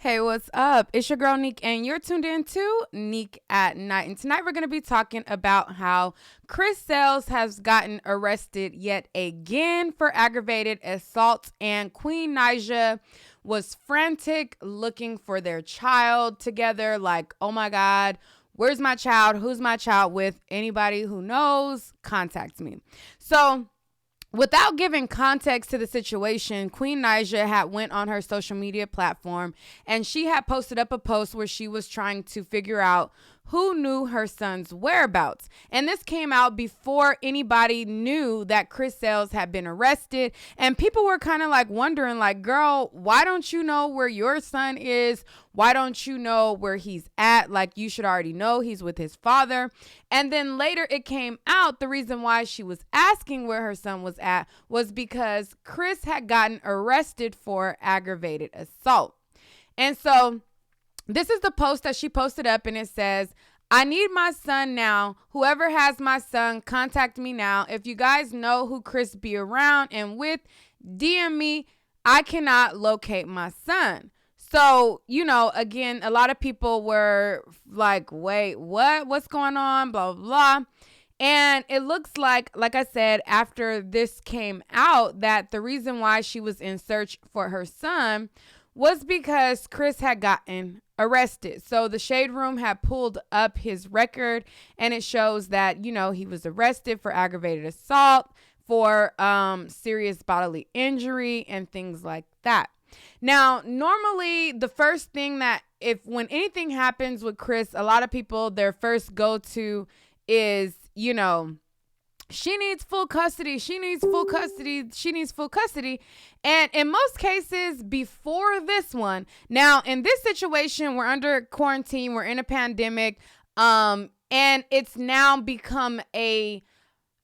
Hey, what's up? It's your girl Neek, and you're tuned in to Neek at Night. And tonight we're going to be talking about how Chris Sales has gotten arrested yet again for aggravated assault, and Queen Naija was frantic looking for their child together. Like, oh my God, where's my child? Who's my child with? Anybody who knows, contact me. So, without giving context to the situation, Queen Naija had went on her social media platform and she had posted up a post where she was trying to figure out who knew her son's whereabouts. And this came out before anybody knew that Chris Sales had been arrested. And people were kind of like wondering, like, girl, why don't you know where your son is? Why don't you know where he's at? Like, you should already know he's with his father. And then later it came out the reason why she was asking where her son was at was because Chris had gotten arrested for aggravated assault. And so this is the post that she posted up, and it says, I need my son now. Whoever has my son, contact me now. If you guys know who Chris be around and with, DM me. I cannot locate my son. So, again, a lot of people were like, wait, what? What's going on? Blah, blah, blah. And it looks like I said, after this came out, that the reason why she was in search for her son was because Chris had gotten arrested. So the Shade Room had pulled up his record, and it shows that, he was arrested for aggravated assault, for serious bodily injury, and things like that. Now, normally the first thing that when anything happens with Chris, a lot of people, their first go-to is, she needs full custody. She needs full custody. She needs full custody. And in most cases before this one, now in this situation, we're under quarantine. We're in a pandemic. And it's now become a,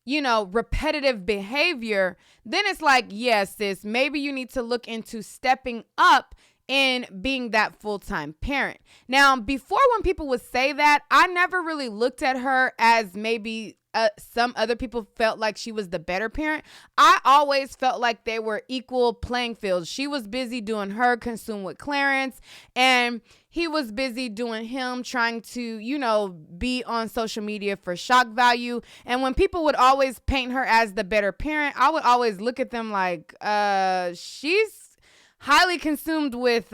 repetitive behavior. Then it's like, yes, sis, maybe you need to look into stepping up in being that full-time parent. Now, before, when people would say that, I never really looked at her as maybe some other people felt like she was the better parent. I always felt like they were equal playing fields. She was busy doing her, consumed with Clarence, and he was busy doing him, trying to, be on social media for shock value. And when people would always paint her as the better parent, I would always look at them like, she's highly consumed with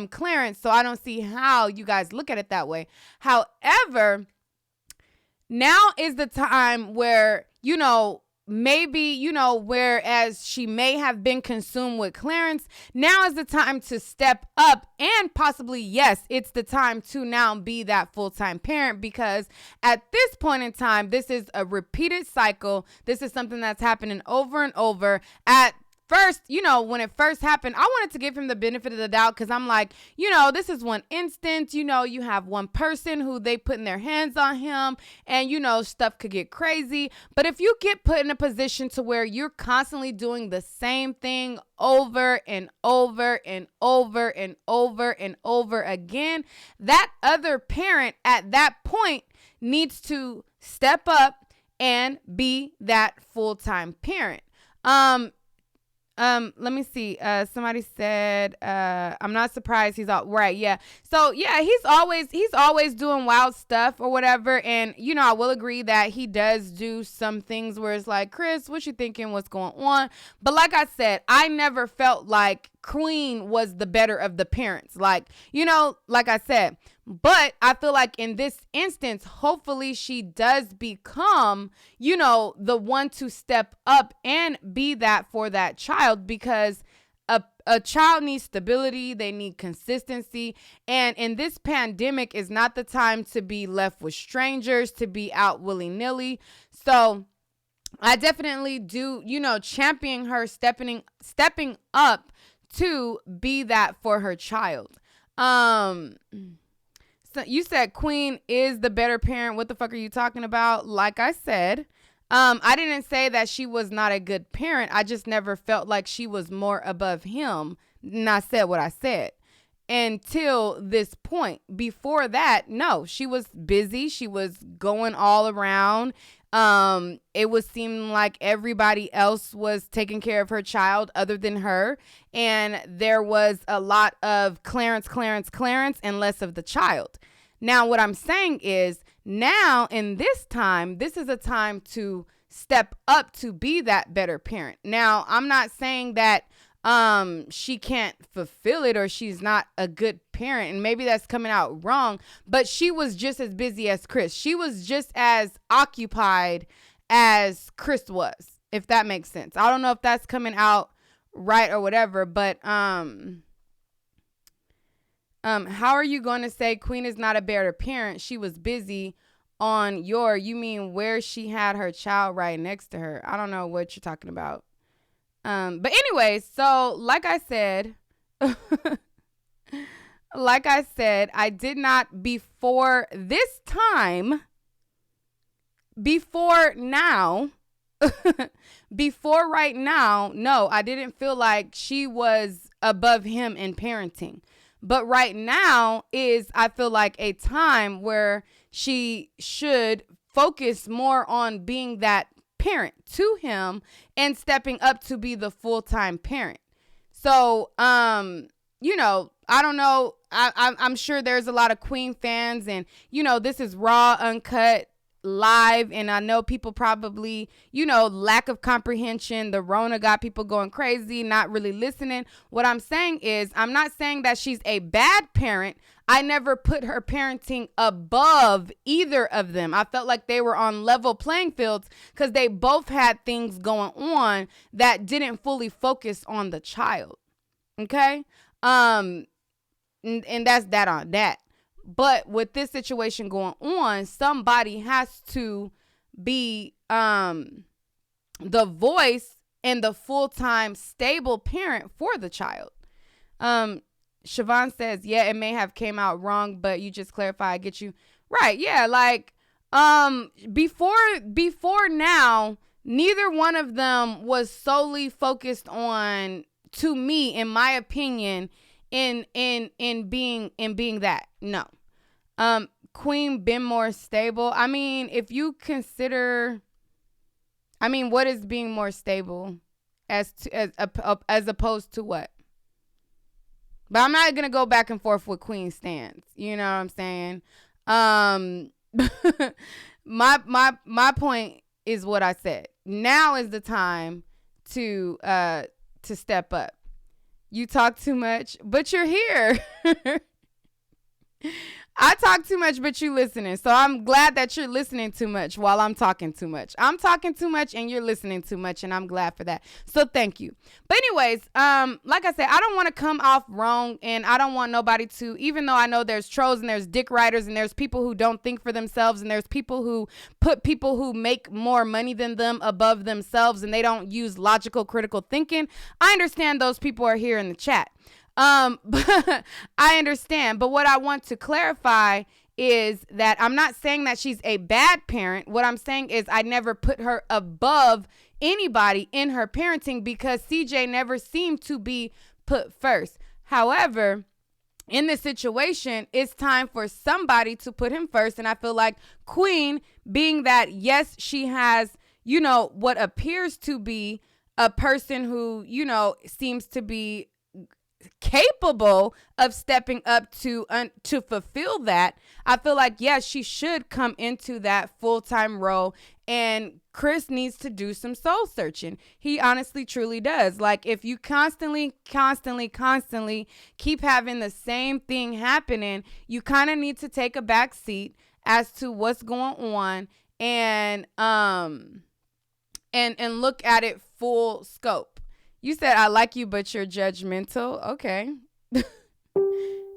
Clarence, so I don't see how you guys look at it that way. However, now is the time where, maybe, whereas she may have been consumed with Clarence, now is the time to step up, and possibly, yes, it's the time to now be that full-time parent, because at this point in time, this is a repeated cycle. This is something that's happening over and over. At first, when it first happened, I wanted to give him the benefit of the doubt, because I'm like, this is one instance, you have one person who they putting their hands on him, and, stuff could get crazy. But if you get put in a position to where you're constantly doing the same thing over and over and over and over and over again, that other parent at that point needs to step up and be that full-time parent. Let me see. Somebody said, I'm not surprised he's all right. Yeah. So yeah, he's always doing wild stuff or whatever. And, I will agree that he does do some things where it's like, Chris, what you thinking? What's going on? But like I said, I never felt like Queen was the better of the parents. Like, like I said, but I feel like in this instance, hopefully she does become, the one to step up and be that for that child, because a child needs stability. They need consistency. And in this pandemic is not the time to be left with strangers, to be out willy-nilly. So I definitely do, champion her stepping up to be that for her child. So you said Queen is the better parent. What the fuck are you talking about? Like I said, I didn't say that she was not a good parent. I just never felt like she was more above him. And I said what I said. until this point. Before that, no, she was busy. She was going all around. It would seem like everybody else was taking care of her child other than her. And there was a lot of Clarence, and less of the child. Now, what I'm saying is now in this time, this is a time to step up to be that better parent. Now, I'm not saying that she can't fulfill it or she's not a good parent, and maybe that's coming out wrong, but she was just as busy as Chris. She was just as occupied as Chris was, if that makes sense. I don't know if that's coming out right or whatever, but how are you going to say Queen is not a better parent? She was busy on you mean where she had her child right next to her. I don't know what you're talking about. But anyway, so like I said, I did not before this time, before now, before right now, no, I didn't feel like she was above him in parenting. But right now is, I feel like, a time where she should focus more on being that parent to him and stepping up to be the full-time parent. So, you know, I don't know. I'm sure there's a lot of Queen fans, and, you know, this is raw, uncut, live, and I know people probably, you know, lack of comprehension. The Rona got people going crazy, not really listening. What I'm saying is, I'm not saying that she's a bad parent. I never put her parenting above either of them. I felt like they were on level playing fields because they both had things going on that didn't fully focus on the child. Okay? And that's that on that. But with this situation going on, somebody has to be the voice and the full-time stable parent for the child. Siobhan says, yeah, it may have came out wrong, but you just clarify. I get you. Right. Yeah. Like, before now, neither one of them was solely focused on, to me, in my opinion, in being that. No. Queen been more stable. I mean, if you consider, I mean, what is being more stable as opposed to what? But I'm not going to go back and forth with Queen stance. You know what I'm saying? My point is what I said. Now is the time to step up. You talk too much, but you're here. I talk too much, but you listening. So I'm glad that you're listening too much while I'm talking too much. I'm talking too much and you're listening too much, and I'm glad for that. So thank you. But anyways, like I said, I don't want to come off wrong, and I don't want nobody to, even though I know there's trolls and there's dick riders and there's people who don't think for themselves and there's people who put people who make more money than them above themselves and they don't use logical, critical thinking. I understand those people are here in the chat. But I understand. But what I want to clarify is that I'm not saying that she's a bad parent. What I'm saying is I never put her above anybody in her parenting because CJ never seemed to be put first. However, in this situation, it's time for somebody to put him first. And I feel like Queen, being that, yes, she has, you know, what appears to be a person who, you know, seems to be capable of stepping up to fulfill that. I feel like, yes, she should come into that full-time role, and Chris needs to do some soul searching. He honestly truly does. Like, if you constantly keep having the same thing happening, you kind of need to take a back seat as to what's going on and look at it full scope. You said, I like you, but you're judgmental. Okay.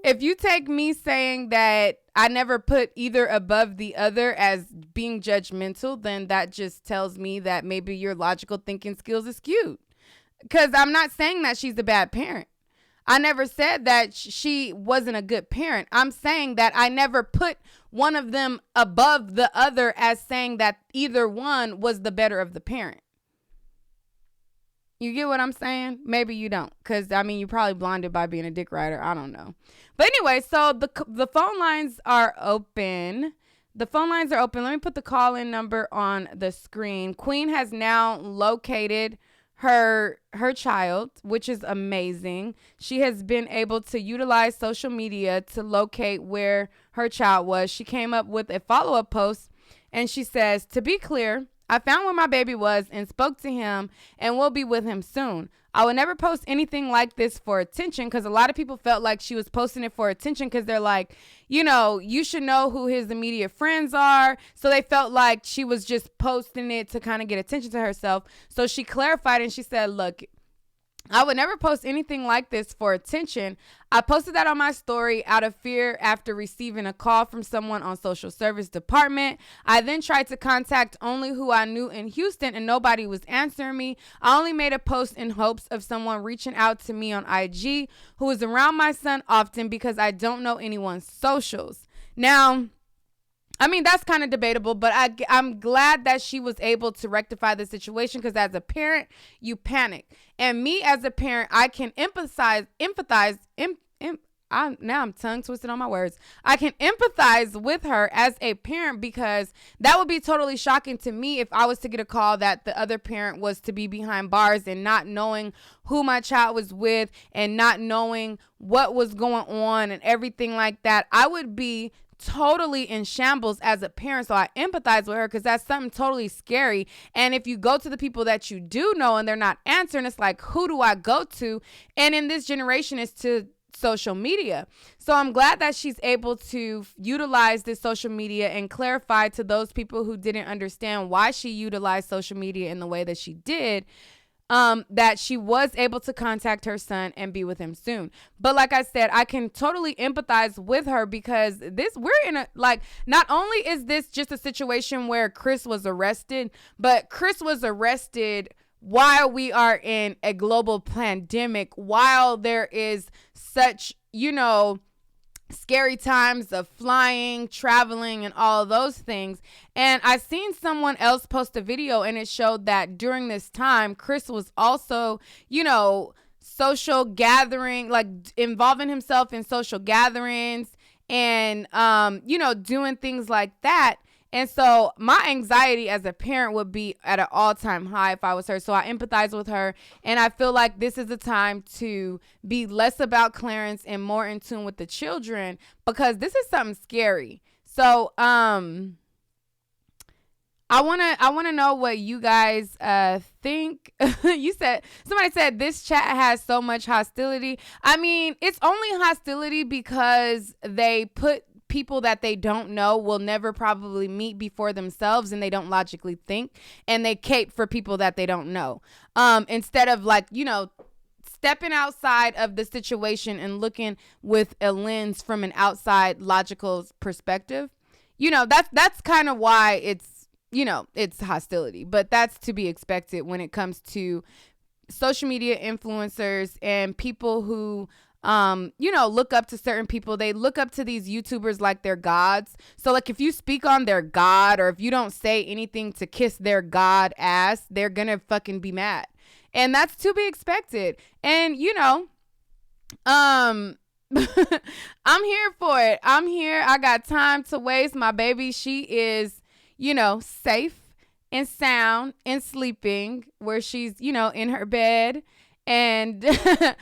If you take me saying that I never put either above the other as being judgmental, then that just tells me that maybe your logical thinking skills is skewed. Because I'm not saying that she's a bad parent. I never said that she wasn't a good parent. I'm saying that I never put one of them above the other as saying that either one was the better of the parent. You get what I'm saying? Maybe you don't, because I mean, you're probably blinded by being a dick rider. I don't know. But anyway, so the phone lines are open. The phone lines are open. Let me put the call-in number on the screen. Queen has now located her child, which is amazing. She has been able to utilize social media to locate where her child was. She came up with a follow-up post, and she says, "To be clear, I found where my baby was and spoke to him and will be with him soon. I would never post anything like this for attention," because a lot of people felt like she was posting it for attention because they're like, you should know who his immediate friends are. So they felt like she was just posting it to kind of get attention to herself. So she clarified and she said, "Look, I would never post anything like this for attention. I posted that on my story out of fear after receiving a call from someone on social service department. I then tried to contact only who I knew in Houston and nobody was answering me. I only made a post in hopes of someone reaching out to me on IG who is around my son often because I don't know anyone's socials." Now, I mean, that's kind of debatable, but I'm glad that she was able to rectify the situation, because as a parent, you panic. And me as a parent, I can now I'm tongue twisted on my words. I can empathize with her as a parent, because that would be totally shocking to me if I was to get a call that the other parent was to be behind bars and not knowing who my child was with and not knowing what was going on and everything like that. I would be totally in shambles as a parent. So I empathize with her, because that's something totally scary. And if you go to the people that you do know and they're not answering, it's like, who do I go to? And in this generation, it's to social media. So I'm glad that she's able to utilize this social media and clarify to those people who didn't understand why she utilized social media in the way that she did, that she was able to contact her son and be with him soon. But like I said, I can totally empathize with her, because we're in a, like, not only is this just a situation where Chris was arrested, but Chris was arrested while we are in a global pandemic, while there is such, scary times of flying, traveling, and all of those things. And I seen someone else post a video, and it showed that during this time, Chris was also, social gathering, like involving himself in social gatherings and, doing things like that. And so my anxiety as a parent would be at an all-time high if I was her. So I empathize with her. And I feel like this is a time to be less about Clarence and more in tune with the children, because this is something scary. So I wanna know what you guys think. Somebody said this chat has so much hostility. I mean, it's only hostility because they put people that they don't know, will never probably meet before themselves, and they don't logically think, and they cape for people that they don't know, instead of stepping outside of the situation and looking with a lens from an outside logical perspective. That's kind of why it's hostility, but that's to be expected when it comes to social media influencers and people who look up to certain people. They look up to these YouTubers like they're gods. So like, if you speak on their god, or if you don't say anything to kiss their god ass, they're gonna fucking be mad. And that's to be expected. And I'm here for it. I'm here. I got time to waste. My baby, she is, safe and sound and sleeping, where she's, in her bed. And, I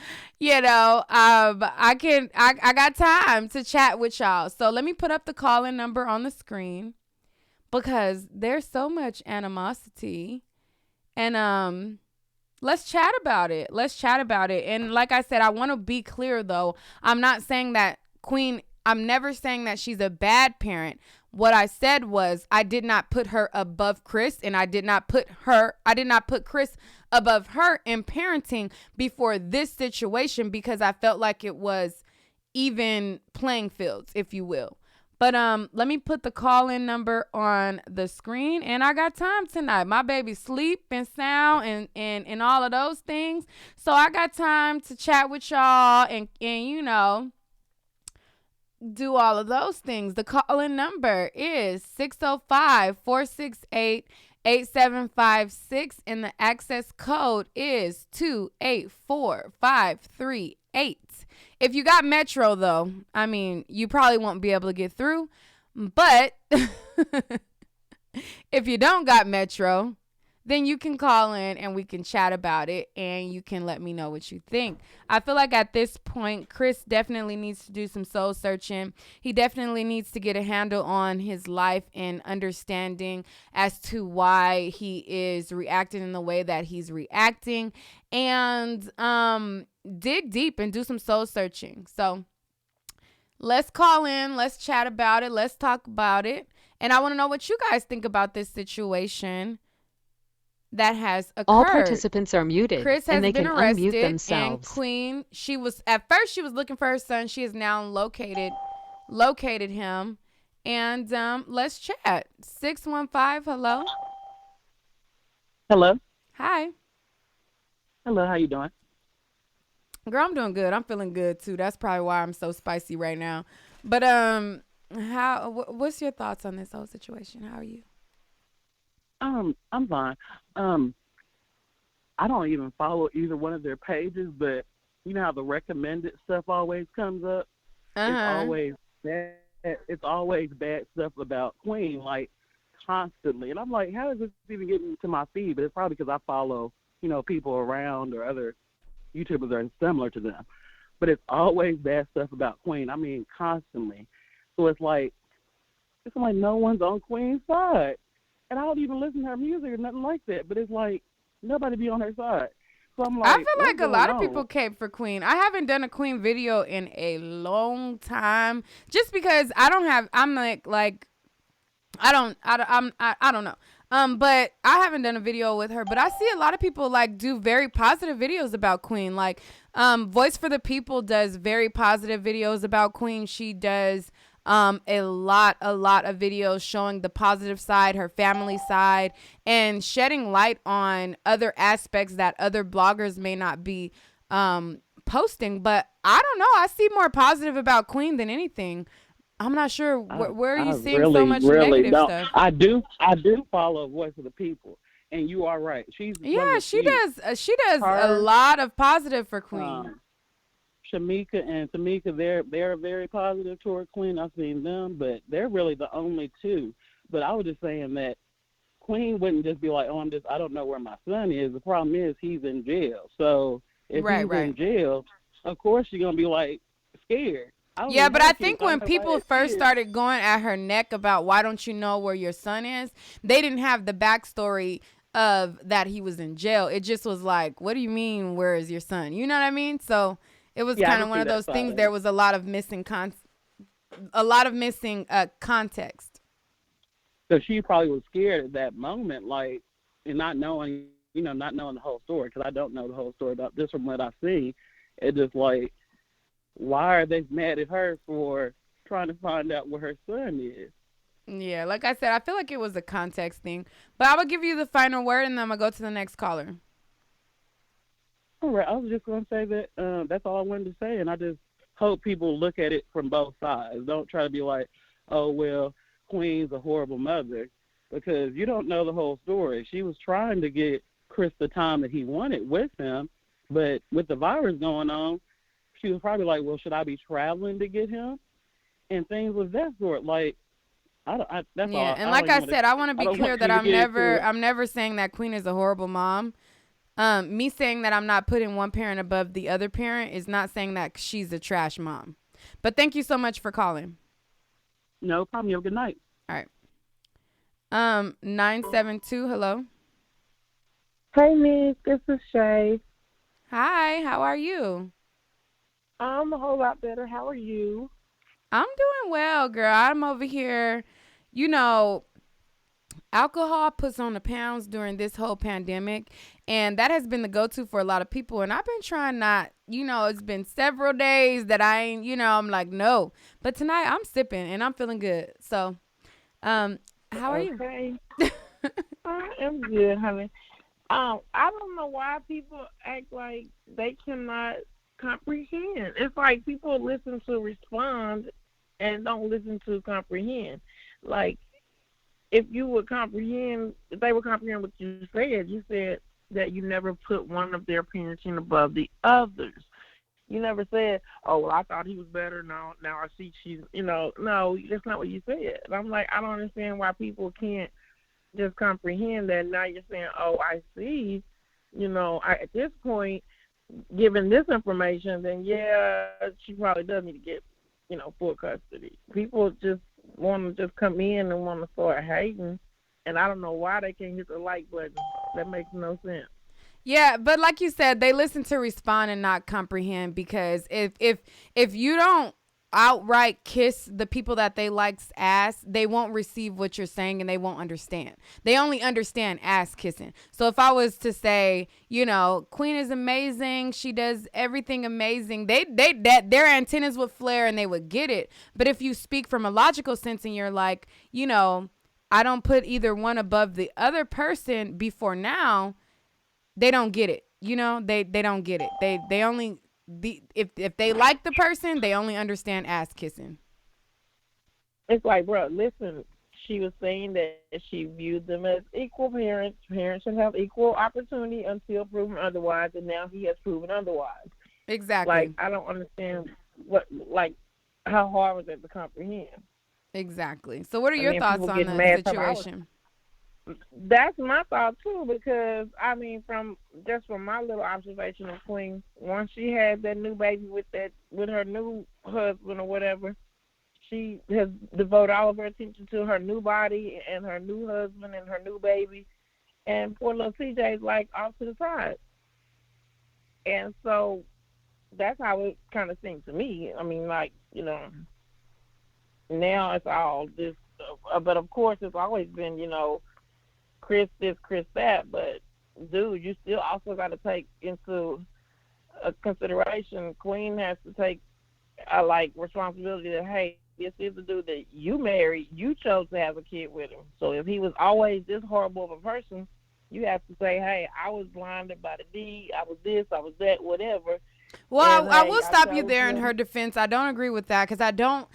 got time to chat with y'all. So let me put up the call-in number on the screen, because there's so much animosity, and, let's chat about it. And like I said, I want to be clear though. I'm not saying that I'm never saying that she's a bad parent. What I said was, I did not put her above Chris, and I did not put Chris above her in parenting before this situation, because I felt like it was even playing fields, if you will. But let me put the call-in number on the screen, and I got time tonight. My baby sleep and sound and all of those things. So I got time to chat with y'all and do all of those things. The call-in number is 605-468 8756, and the access code is 284538. If you got Metro, though, I mean, you probably won't be able to get through. But if you don't got Metro, then you can call in and we can chat about it and you can let me know what you think. I feel like at this point, Chris definitely needs to do some soul searching. He definitely needs to get a handle on his life and understanding as to why he is reacting in the way that he's reacting, and dig deep and do some soul searching. So let's call in, let's chat about it, let's talk about it. And I want to know what you guys think about this situation that has occurred. All participants are muted Chris has and they been can arrested, unmute and themselves. Queen, she was looking for her son. She has now located him, and let's chat. 615. Hello. Hello. Hi. Hello, how you doing? Girl, I'm doing good. I'm feeling good too. That's probably why I'm so spicy right now. But what's your thoughts on this whole situation? How are you? I'm fine. I don't even follow either one of their pages, but you know how the recommended stuff always comes up? It's always bad stuff about Queen, like constantly. And I'm like, how is this even getting to my feed? But it's probably because I follow, people around or other YouTubers that are similar to them. But it's always bad stuff about Queen. I mean, constantly. So it's like no one's on Queen's side. And I don't even listen to her music or nothing like that. But it's like nobody be on her side. So I'm like, I feel like a lot of people cape for Queen. I haven't done a Queen video in a long time, just because I don't know. But I haven't done a video with her, but I see a lot of people do very positive videos about Queen. Voice for the People does very positive videos about Queen. She does a lot of videos showing the positive side, her family side, and shedding light on other aspects that other bloggers may not be posting. But I don't know. I see more positive about Queen than anything. I'm not sure where are you seeing so much negative stuff. I do follow Voice of the People, and you are right. She does a lot of positive for Queen. Shamika and Tamika, they're very positive toward Queen. I've seen them, but they're really the only two. But I was just saying that Queen wouldn't just be like, I don't know where my son is. The problem is he's in jail. So if he's in jail, of course you're gonna be scared. Yeah, but I think when people first started going at her neck about why don't you know where your son is, they didn't have the backstory of that he was in jail. It just was like, what do you mean, where is your son? You know what I mean? So it was kind of one of those things. There was a lot of missing context. So she probably was scared at that moment, and not knowing the whole story, because I don't know the whole story about this from what I see. It just why are they mad at her for trying to find out where her son is? Yeah, like I said, I feel like it was a context thing. But I will give you the final word, and then I'm going to go to the next caller. All right, I was just going to say that that's all I wanted to say, and I just hope people look at it from both sides. Don't try to be like, oh, well, Queen's a horrible mother, because you don't know the whole story. She was trying to get Chris the time that he wanted with him, but with the virus going on, she was probably like, well, should I be traveling to get him? And things of that sort. That's all. And like I said, I want to be clear that I'm never saying that Queen is a horrible mom. Me saying that I'm not putting one parent above the other parent is not saying that she's a trash mom. But thank you so much for calling. No problem. You have a good night. All right. 972, hello. Hey, Nick. This is Shay. Hi, how are you? I'm a whole lot better. How are you? I'm doing well, girl. I'm over here. Alcohol puts on the pounds during this whole pandemic, and that has been the go-to for a lot of people. And I've been trying not, it's been several days that I ain't, I'm like, no. But tonight I'm sipping and I'm feeling good. So, how are you? I am good, honey. I don't know why people act like they cannot comprehend. It's like people listen to respond and don't listen to comprehend. if you would comprehend, if they would comprehend what you said that you never put one of their parenting above the others. You never said, "Oh, well, I thought he was better. Now I see she's." No, that's not what you said. And I'm like, I don't understand why people can't just comprehend that. Now you're saying, "Oh, I see." At this point, given this information, then yeah, she probably does need to get, full custody. People just want to just come in and want to start hating, and I don't know why they can't hit the like button. That makes no sense. Yeah, but like you said, they listen to respond and not comprehend, because if you don't outright kiss the people that they like's ass, they won't receive what you're saying and they won't understand. They only understand ass kissing. So if I was to say, Queen is amazing, she does everything amazing, that their antennas would flare and they would get it. But if you speak from a logical sense and you're like, I don't put either one above the other person before now, they don't get it. They don't get it. They only if they like the person, they only understand ass kissing. It's like, bro, listen, she was saying that she viewed them as equal parents. Parents should have equal opportunity until proven otherwise, and now he has proven otherwise. Exactly. Like, I don't understand how hard was it to comprehend? Exactly. So what are your thoughts on the situation? That's my thought too, because from my little observation of Queen, once she had that new baby with her new husband or whatever, she has devoted all of her attention to her new body and her new husband and her new baby, and poor little CJ's like off to the side. And so that's how it kind of seemed to me. Now it's all this, but of course it's always been, Chris this, Chris that, but dude, you still also got to take into consideration. Queen has to take responsibility that, hey, this is the dude that you married. You chose to have a kid with him. So if he was always this horrible of a person, you have to say, hey, I was blinded by the deed. I was this, I was that, whatever. Well, I will stop you there in her defense. I don't agree with that, because I don't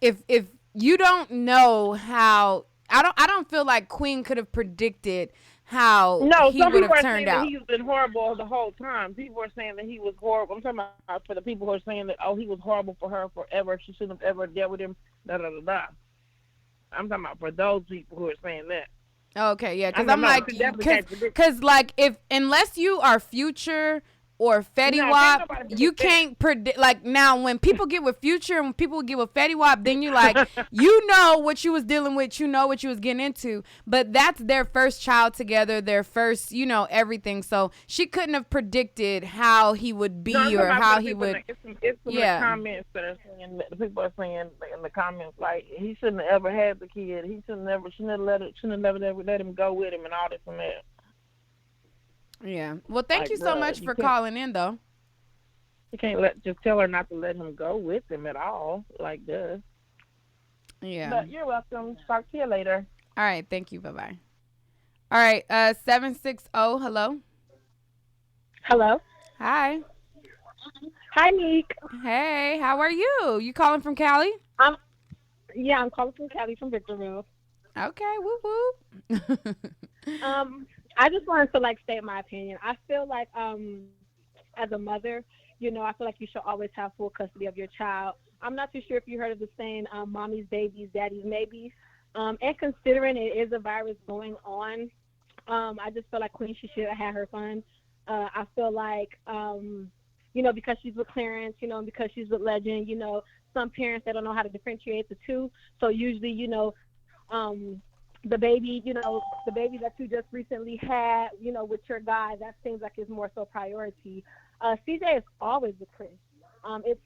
if you don't know how. I don't feel like Queen could have predicted how he would have turned out. He's been horrible the whole time. People are saying that he was horrible. I'm talking about for the people who are saying that, he was horrible for her forever. She shouldn't have ever dealt with him. Da da da da. I'm talking about for those people who are saying that. Okay, yeah, because if unless you are Future or Fetty Wap, you can't predict. Like, now, when people get with Future and when people get with Fetty Wap, then you you know what you was dealing with, you know what you was getting into. But that's their first child together, their first, everything. So she couldn't have predicted how he would be or how he would. It's some comments that are saying, the people are saying in the comments, like, he shouldn't have ever had the kid. He shouldn't have never let him go with him and all this and that. Yeah. Well, thank you so much for calling in, though. You can't just tell her not to let him go with him at all, like this. Yeah. But you're welcome. Talk to you later. All right. Thank you. Bye-bye. All right. 760. Hello. Hello. Hi. Hi, Meek. Hey. How are you? You calling from Cali? I'm calling from Cali, from Victorville. Okay. Whoop whoop. I just wanted to state my opinion. I feel like as a mother, I feel like you should always have full custody of your child. I'm not too sure if you heard of the saying, mommy's babies, daddy's maybes. And considering it is a virus going on, I just feel like Queen, she should have had her son. I feel like, because she's with Clarence, because she's with Legend, some parents, they don't know how to differentiate the two. So usually, the baby that you just recently had, with your guy, that seems like is more so priority. CJ is always with Chris. It's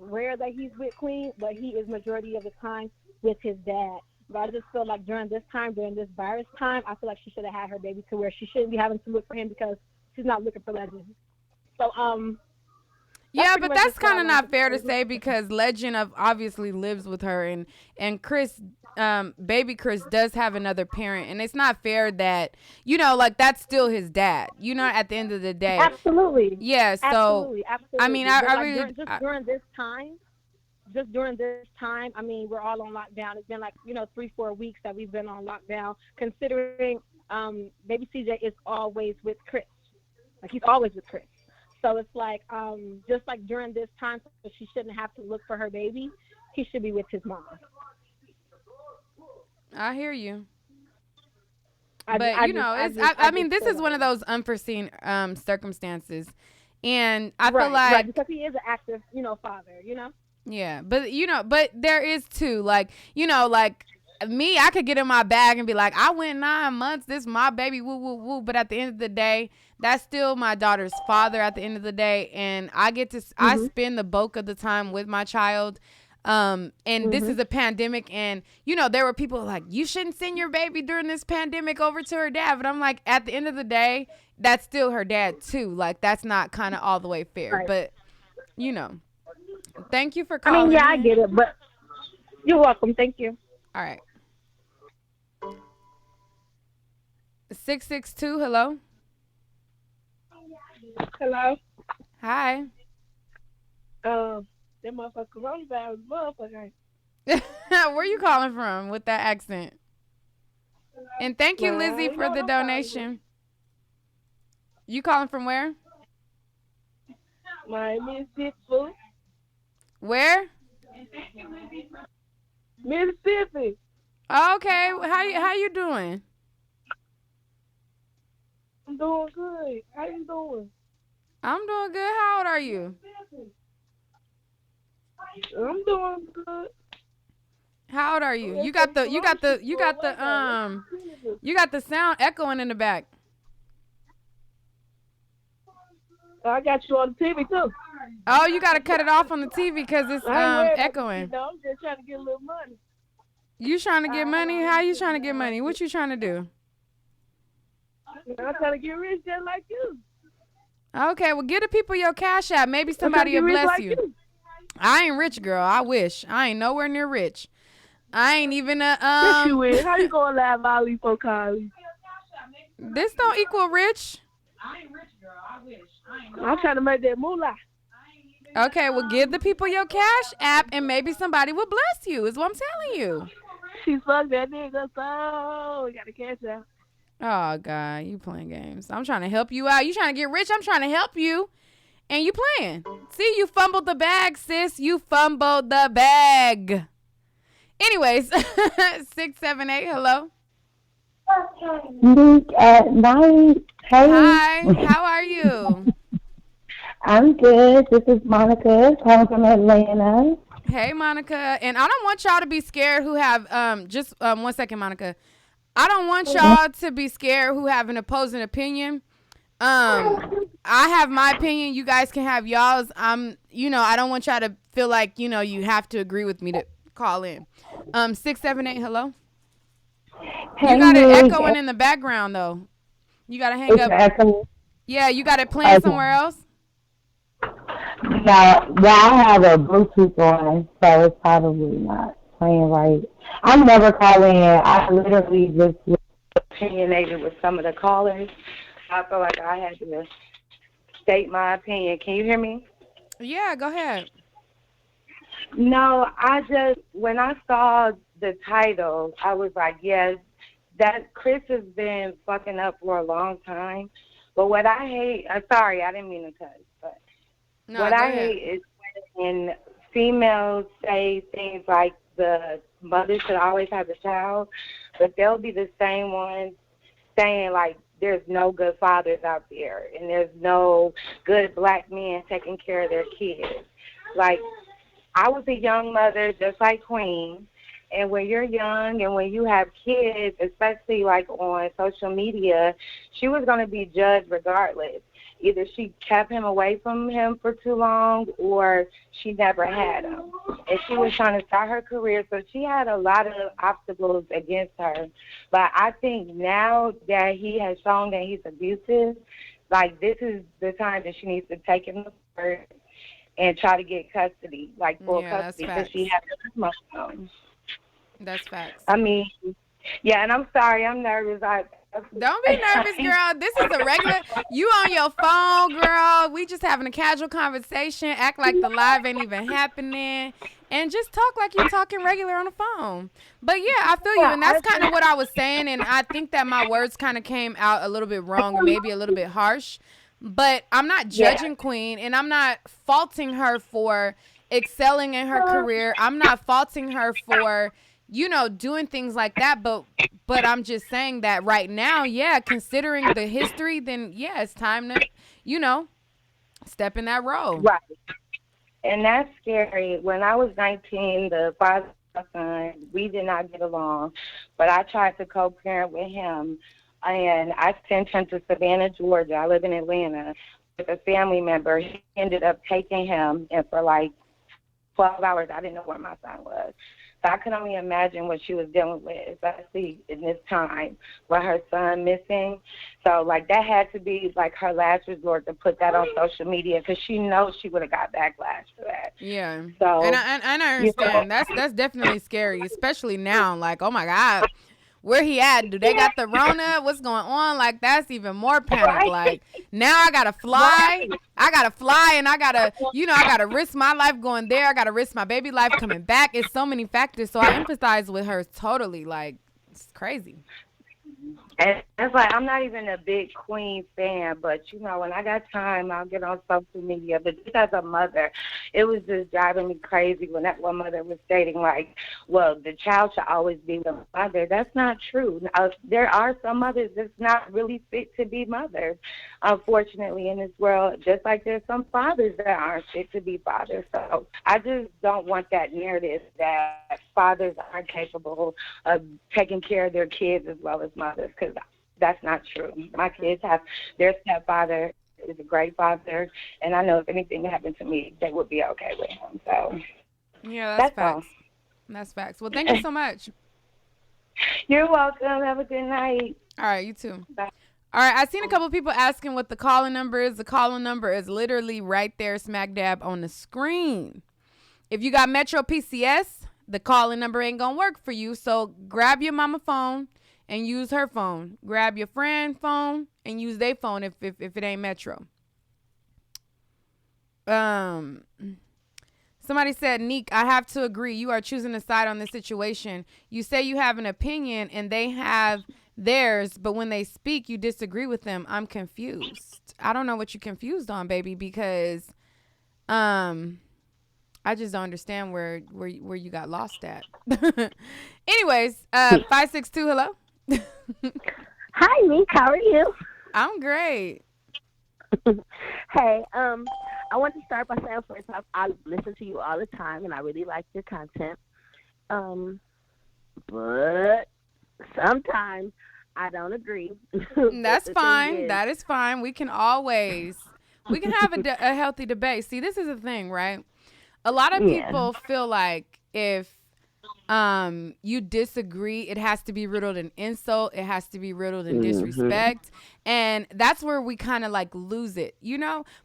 rare that he's with Queen, but he is majority of the time with his dad. But I just feel like during this virus time, I feel like she should have had her baby to where she shouldn't be having to look for him because she's not looking for Legend. So yeah, but that's kind of not fair to say, because Legend obviously lives with her, and Chris, baby Chris, does have another parent, and it's not fair that that's still his dad. At the end of the day. Absolutely. Yeah. So absolutely. I mean, I really during this time, just during this time, I mean, we're all on lockdown. It's been like, 3-4 weeks that we've been on lockdown. Considering baby CJ is always with Chris, like he's always with Chris. So it's like, just like during this time, so she shouldn't have to look for her baby. He should be with his mom. I hear you. I, But I just, I just, I I mean, just this feel is one like of those unforeseen circumstances, and I feel right, like because he is an active, father. yeah, but there is too, like like me, I could get in my bag and be like, I went 9 months, this is my baby, woo woo woo. But at the end of the day, that's still my daughter's father. At the end of the day, and I Mhm. spend the bulk of the time with my child. And this is Mhm. a pandemic, and there were people like, you shouldn't send your baby during this pandemic over to her dad. But I'm like, at the end of the day, that's still her dad too. Like, that's not kind of all the way fair. Right. But you know, thank you for I mean, calling yeah, I in. get it, but you're welcome. Thank you. All right. 662, hello. Hello. Hi. That motherfucker coronavirus, motherfucker. Where you calling from with that accent? And thank you, Man, Lizzie, you for know what the I'm calling from. donation. You calling from where? My Mississippi. Where? Mississippi. Okay. How you doing? I'm doing good. How you doing? I'm doing good. How old are you? I'm doing good. How old are you? You got the sound echoing in the back. I got you on the TV too. Oh, you got to cut it off on the TV because it's I ain't worried about echoing. the I'm just trying to get a little money. You trying to get money? How you trying to get money? What you trying to do? I'm trying to get rich just like you. Okay, well, give the people your cash app. Maybe I'm trying somebody to will get rich bless like you. I ain't rich, girl. I wish. I ain't nowhere near rich. I ain't even a Yes, you is. How you gonna laugh all these folks calling? This don't equal rich. I'm trying to make that moolah. Okay, well, give the people your cash app, and maybe somebody will bless you. Is what I'm telling you. She fucked that nigga, so we gotta catch her. Oh God, you playing games. I'm trying to help you out. You trying to get rich? I'm trying to help you, and you playing. See, you fumbled the bag, sis. You fumbled the bag. Anyways, 678. Hello. Nick at night. Hey. Hi. How are you? I'm good. This is Monica calling from Atlanta. Hey, Monica. And I don't want y'all to be scared who have just 1 second, Monica. I don't want y'all to be scared who have an opposing opinion. I have my opinion. You guys can have y'all's. I don't want y'all to feel like, you have to agree with me to call in. 678, hello. Hey, You got it Nick. echoing in the background though. You gotta hang It's up. echoing. Yeah, you got it playing Okay. somewhere else. No, I have a Bluetooth on, so it's probably not playing right. I'm never calling in. I literally just was opinionated with some of the callers. I feel like I had to state my opinion. Can you hear me? Yeah, go ahead. No, when I saw the title, I was like, yes, that Chris has been fucking up for a long time. But what I hate, sorry, I didn't mean to cuss, but No, what go I ahead. hate is when females say things like the mother should always have the child, but they'll be the same ones saying like there's no good fathers out there and there's no good black men taking care of their kids. Like, I was a young mother just like Queen, and when you're young and when you have kids, especially like on social media, she was going to be judged regardless. Either she kept him away from him for too long or she never had him. And she was trying to start her career, so she had a lot of obstacles against her. But I think now that he has shown that he's abusive, like this is the time that she needs to take him to court and try to get custody, like full Yeah, that's custody, because facts. she has a smartphone. That's facts. I mean, yeah, and I'm sorry, I'm nervous. Don't be nervous, girl. This is a regular. You on your phone, girl. We just having a casual conversation. Act like the live ain't even happening. and just talk like you're talking regular on the phone. But yeah, I feel you, and that's kind of what I was saying, and I think that my words kind of came out a little bit wrong or maybe a little bit harsh. But I'm not judging Queen, and I'm not faulting her for excelling in her career. I'm not faulting her for, doing things like that. But I'm just saying that right now, considering the history, then it's time to, step in that role. Right. And that's scary. When I was 19, the father of my son, we did not get along, but I tried to co-parent with him, and I sent him to Savannah, Georgia. I live in Atlanta with a family member. He ended up taking him, and for like 12 hours, I didn't know where my son was. So I can only imagine what she was dealing with, especially in this time with her son missing. So, like, that had to be, like, her last resort to put that on social media because she knows she would have got backlash for that. Yeah. So, and I understand. That's definitely scary, especially now. Like, oh, my God. Where he at? Do they got the Rona? What's going on? Like, that's even more panic. Right. Like, now I got to fly. Right. I got to fly, and I got to, I got to risk my life going there. I got to risk my baby life coming back. It's so many factors. So I empathize with her totally. Like, it's crazy. And it's like, I'm not even a big Queen fan, but, when I got time, I'll get on social media. But just as a mother, it was just driving me crazy when that one mother was stating, like, well, the child should always be with the mother. That's not true. There are some mothers that's not really fit to be mothers, unfortunately, in this world, just like there's some fathers that aren't fit to be fathers. So I just don't want that narrative that fathers aren't capable of taking care of their kids as well as mothers, because that's not true. My kids have their stepfather is a great father, and I know if anything happened to me, they would be okay with him. So yeah, that's facts. All. That's facts. Well, thank you so much. You're welcome. Have a good night. All right, you too. Bye. All right, I've seen a couple of people asking what the calling number is. The calling number is literally right there, smack dab on the screen. If you got Metro PCS, the calling number ain't gonna work for you. So grab your mama phone and use her phone. Grab your friend phone and use their phone if it ain't Metro. Somebody said, Neek, I have to agree. You are choosing a side on this situation. You say you have an opinion and they have theirs, but when they speak, you disagree with them. I'm confused. I don't know what you're confused on, baby, because I just don't understand where you got lost at. Anyways, 562, hello. Hi, Neek. How are you? I'm great. Hey, I want to start by saying first off, I listen to you all the time, and I really like your content. But sometimes I don't agree. That's fine. That is fine. We can have a healthy debate. See, this is the thing, right? A lot of people feel like if you disagree, it has to be riddled in insult. It has to be riddled in disrespect. And that's where we kind of like lose it,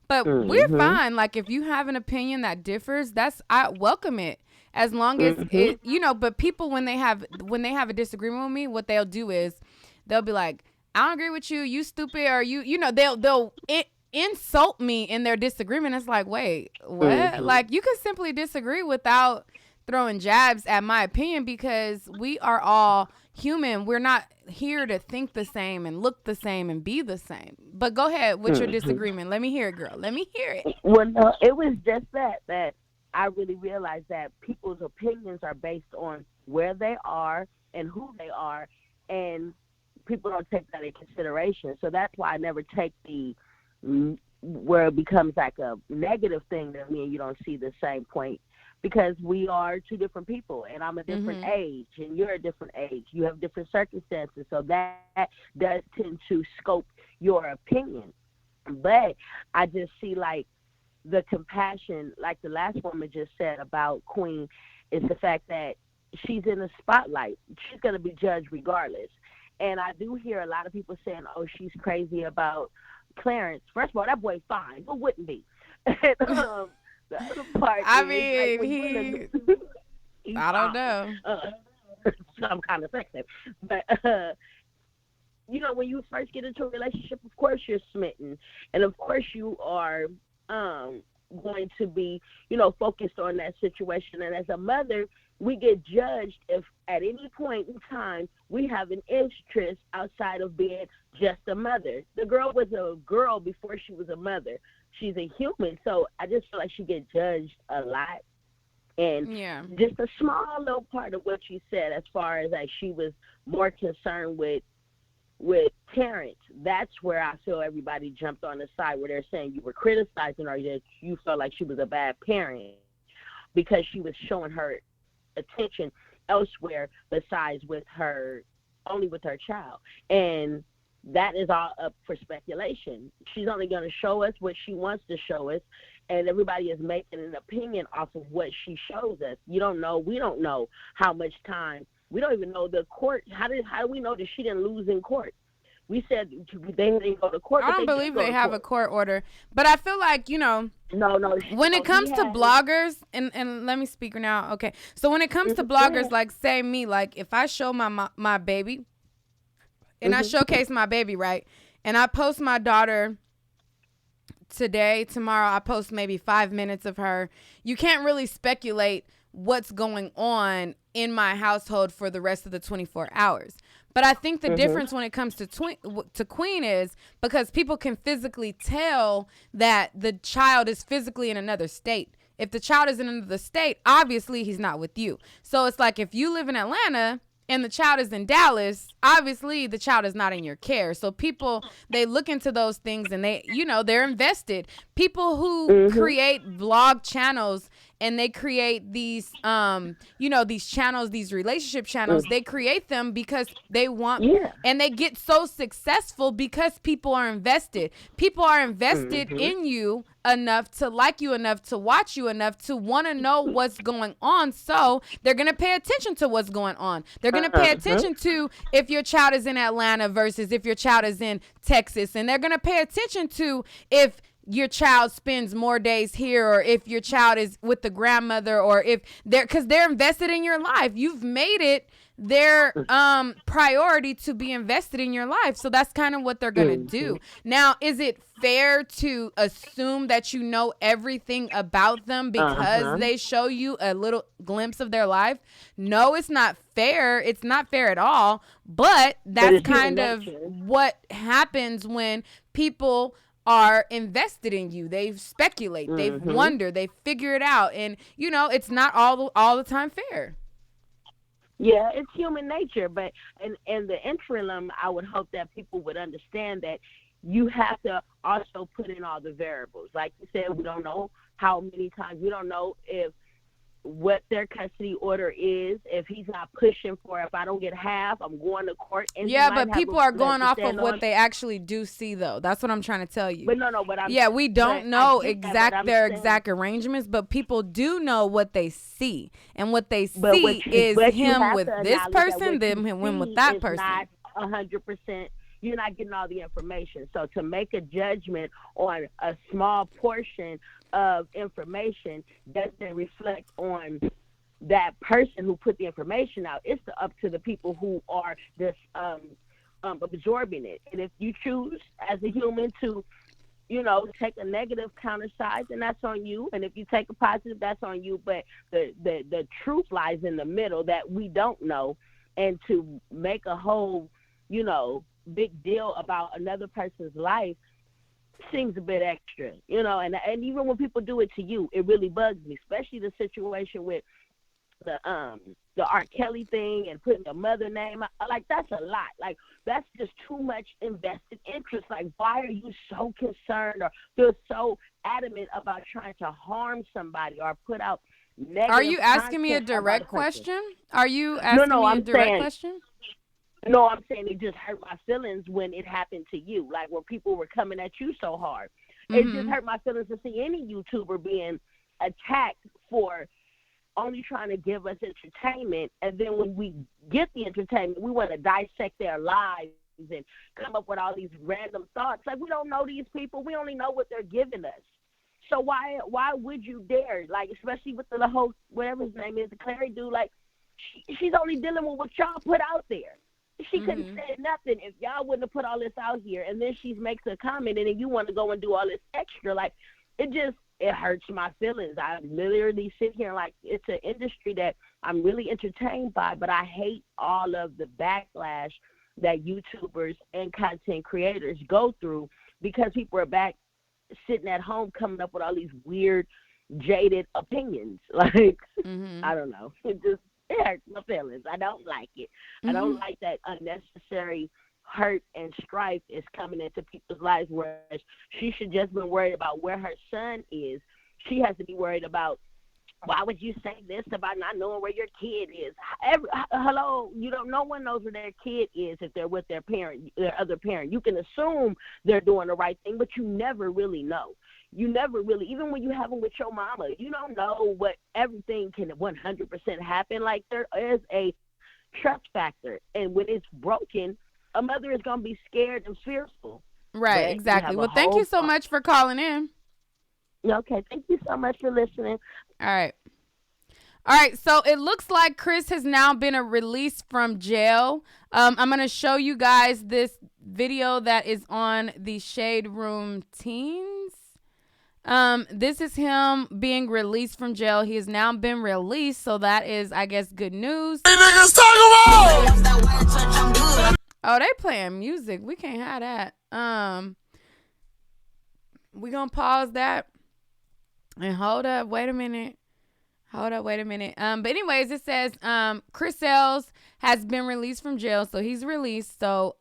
But we're fine. Like if you have an opinion that differs, I welcome it. As long as it, but people, when they have a disagreement with me, what they'll do is they'll be like, I don't agree with you. You stupid. Or they'll insult me in their disagreement. It's like, wait, what? Like you can simply disagree without throwing jabs at my opinion, because we are all human. We're not here to think the same and look the same and be the same. But go ahead with your disagreement. Let me hear it, girl. Let me hear it. Well, no, it was just that I really realized that people's opinions are based on where they are and who they are, and people don't take that into consideration. So that's why I never take where it becomes like a negative thing that me and you don't see the same point, because we are two different people, and I'm a different age and you're a different age. You have different circumstances, so that does tend to scope your opinion. But I just see like the compassion, like the last woman just said about Queen, is the fact that she's in the spotlight. She's going to be judged regardless. And I do hear a lot of people saying, oh, she's crazy about Clarence. First of all, that boy's fine. Who wouldn't be? And, the other part I is, mean, he's I don't know. Some kind of sexy. But, when you first get into a relationship, of course you're smitten. And of course you are going to be, focused on that situation. And as a mother, we get judged if at any point in time we have an interest outside of being just a mother. The girl was a girl before she was a mother. She's a human, so I just feel like she gets judged a lot. And just a small little part of what you said, as far as like she was more concerned with parents, that's where I feel everybody jumped on the side where they're saying you were criticizing her, that you felt like she was a bad parent because she was showing her attention elsewhere besides only with her child. And that is all up for speculation. She's only going to show us what she wants to show us, and everybody is making an opinion off of what she shows us. We don't know how much time. We don't even know the court. How do we know that she didn't lose in court? We said they didn't go to court. I don't believe they have a court order, but I feel like, No. When it comes to bloggers, and let me speak now. Okay, so when it comes to bloggers, like say me, like if I show my baby, and I showcase my baby, right, and I post my daughter today, tomorrow, I post maybe 5 minutes of her. You can't really speculate what's going on in my household for the rest of the 24 hours. But I think the difference when it comes to Queen is because people can physically tell that the child is physically in another state. If the child is in another state, obviously he's not with you. So it's like if you live in Atlanta and the child is in Dallas, obviously the child is not in your care. So people, they look into those things and they're invested. People who create vlog channels and they create these, these channels, these relationship channels, they create them because they want, and they get so successful because people are invested. People are invested in you enough to like you enough to watch you enough to want to know what's going on. So they're going to pay attention to what's going on. They're going to pay attention to if your child is in Atlanta versus if your child is in Texas. And they're going to pay attention to if your child spends more days here or if your child is with the grandmother or if because they're invested in your life. You've made it their priority to be invested in your life. So that's kind of what they're going to do. Now, is it fair to assume that you know everything about them because they show you a little glimpse of their life? No, it's not fair. It's not fair at all. But that's kind of what happens when people are invested in you. They speculate, they wonder, they figure it out. And, it's not all the time fair. Yeah, it's human nature, but in the interim, I would hope that people would understand that you have to also put in all the variables. Like you said, we don't know how many times, we don't know what their custody order is, if he's not pushing for, if I don't get half, I'm going to court. And but people are going off of what they actually do see, though. That's what I'm trying to tell you. But no, but we don't know their exact arrangements, but people do know what they see, and what they see is him with this person, then him with that person. Not 100%. You're not getting all the information. So to make a judgment on a small portion of information doesn't reflect on that person who put the information out. It's up to the people who are just absorbing it. And if you choose as a human to, take a negative counter side, then that's on you. And if you take a positive, that's on you. But the truth lies in the middle that we don't know. And to make a whole, big deal about another person's life seems a bit extra, and even when people do it to you, it really bugs me, especially the situation with the R. Kelly thing and putting the mother name. Like, that's a lot. Like, that's just too much invested interest. Like, why are you so concerned or feel so adamant about trying to harm somebody or put out negative? Are you asking me a direct question? Are you asking me a direct question? No, I'm saying it just hurt my feelings when it happened to you, like where people were coming at you so hard. It just hurt my feelings to see any YouTuber being attacked for only trying to give us entertainment. And then when we get the entertainment, we want to dissect their lives and come up with all these random thoughts. Like, we don't know these people. We only know what they're giving us. So why would you dare? Like, especially with the whole, whatever his name is, the Clary dude, like, she's only dealing with what y'all put out there. She couldn't say nothing if y'all wouldn't have put all this out here, and then she makes a comment, and then you want to go and do all this extra. Like, it it hurts my feelings. I literally sit here like it's an industry that I'm really entertained by, but I hate all of the backlash that YouTubers and content creators go through because people are back sitting at home coming up with all these weird, jaded opinions. Like, I don't know. It hurts my feelings. I don't like it. I don't like that unnecessary hurt and strife is coming into people's lives, whereas she should just be worried about where her son is. She has to be worried about, why would you say this about not knowing where your kid is? Hello, no one knows where their kid is if they're with their other parent. You can assume they're doing the right thing, but you never really know. You never really, even when you have them with your mama, you don't know what everything can 100% happen. Like, there is a trust factor, and when it's broken, a mother is going to be scared and fearful. Right, exactly. Well, thank you so much for calling in. Okay, thank you so much for listening. All right, so it looks like Chris has now been released from jail. I'm going to show you guys this video that is on the Shade Room Teens. This is him being released from jail. He has now been released, so that is, I guess, good news. Hey, niggas, talk about! Oh, they playing music. We can't have that. We gonna pause that and hold up. Wait a minute. But anyways, it says Chris Sales has been released from jail, so he's released. So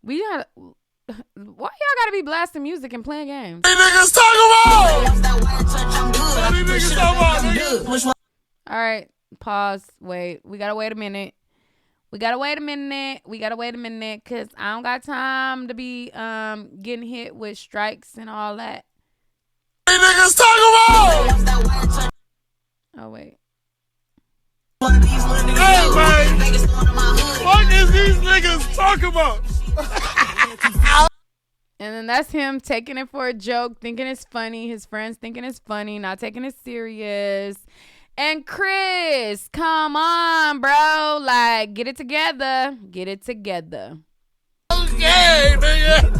we got. Why y'all gotta be blasting music and playing games? Hey, niggas, talk about! All right, pause. Wait, we gotta wait a minute. Because I don't got time to be getting hit with strikes and all that. Hey, niggas, talk about! Oh, wait. Hey, man! What is these niggas talking about? And then that's him taking it for a joke, thinking it's funny. His friends thinking it's funny, not taking it serious. And Chris, come on, bro. Like, get it together. Okay, nigga.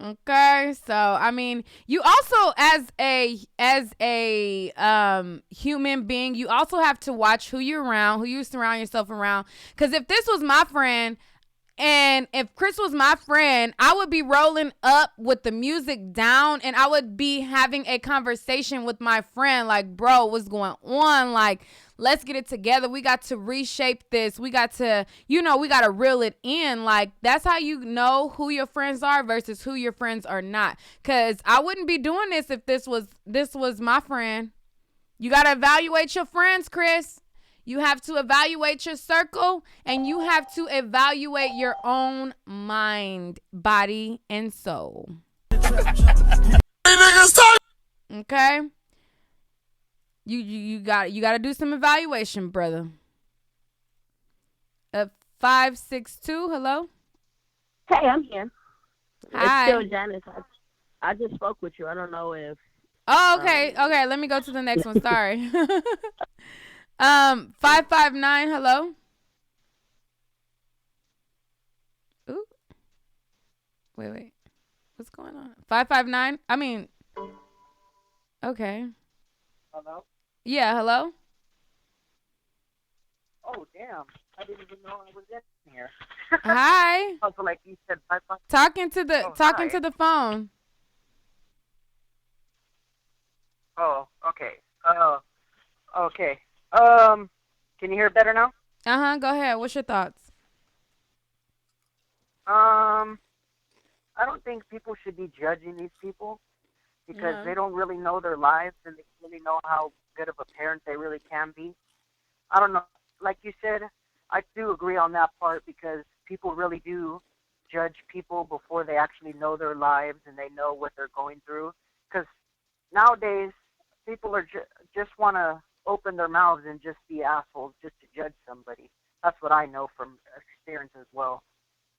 Okay, so I mean, you also as a human being, you also have to watch who you're around, who you surround yourself around. Because if this was my friend, and if Chris was my friend, I would be rolling up with the music down, and I would be having a conversation with my friend like, bro, what's going on? Like, let's get it together. We got to reshape this. We got to, we got to reel it in. Like, that's how you know who your friends are versus who your friends are not. Because I wouldn't be doing this if this was my friend. You got to evaluate your friends, Chris. You have to evaluate your circle, and you have to evaluate your own mind, body, and soul. Okay? You got to do some evaluation, brother. 562, hello? Hey, I'm here. Hi. It's still Janice. I just spoke with you. I don't know if... Oh, okay. Okay, let me go to the next one. Sorry. 559, hello? Ooh. Wait. What's going on? 559? I mean, okay. Hello? Yeah, hello? Oh, damn. I didn't even know I was in here. Hi. Also, like you said, 559. Talking to hi. the phone. Oh, okay. Okay. Can you hear better now? Go ahead. What's your thoughts? I don't think people should be judging these people because they don't really know their lives and they don't really know how good of a parent they really can be. I don't know. Like you said, I do agree on that part because people really do judge people before they actually know their lives and they know what they're going through. Because nowadays, people are just want to open their mouths and just be assholes just to judge somebody. That's what I know from experience as well.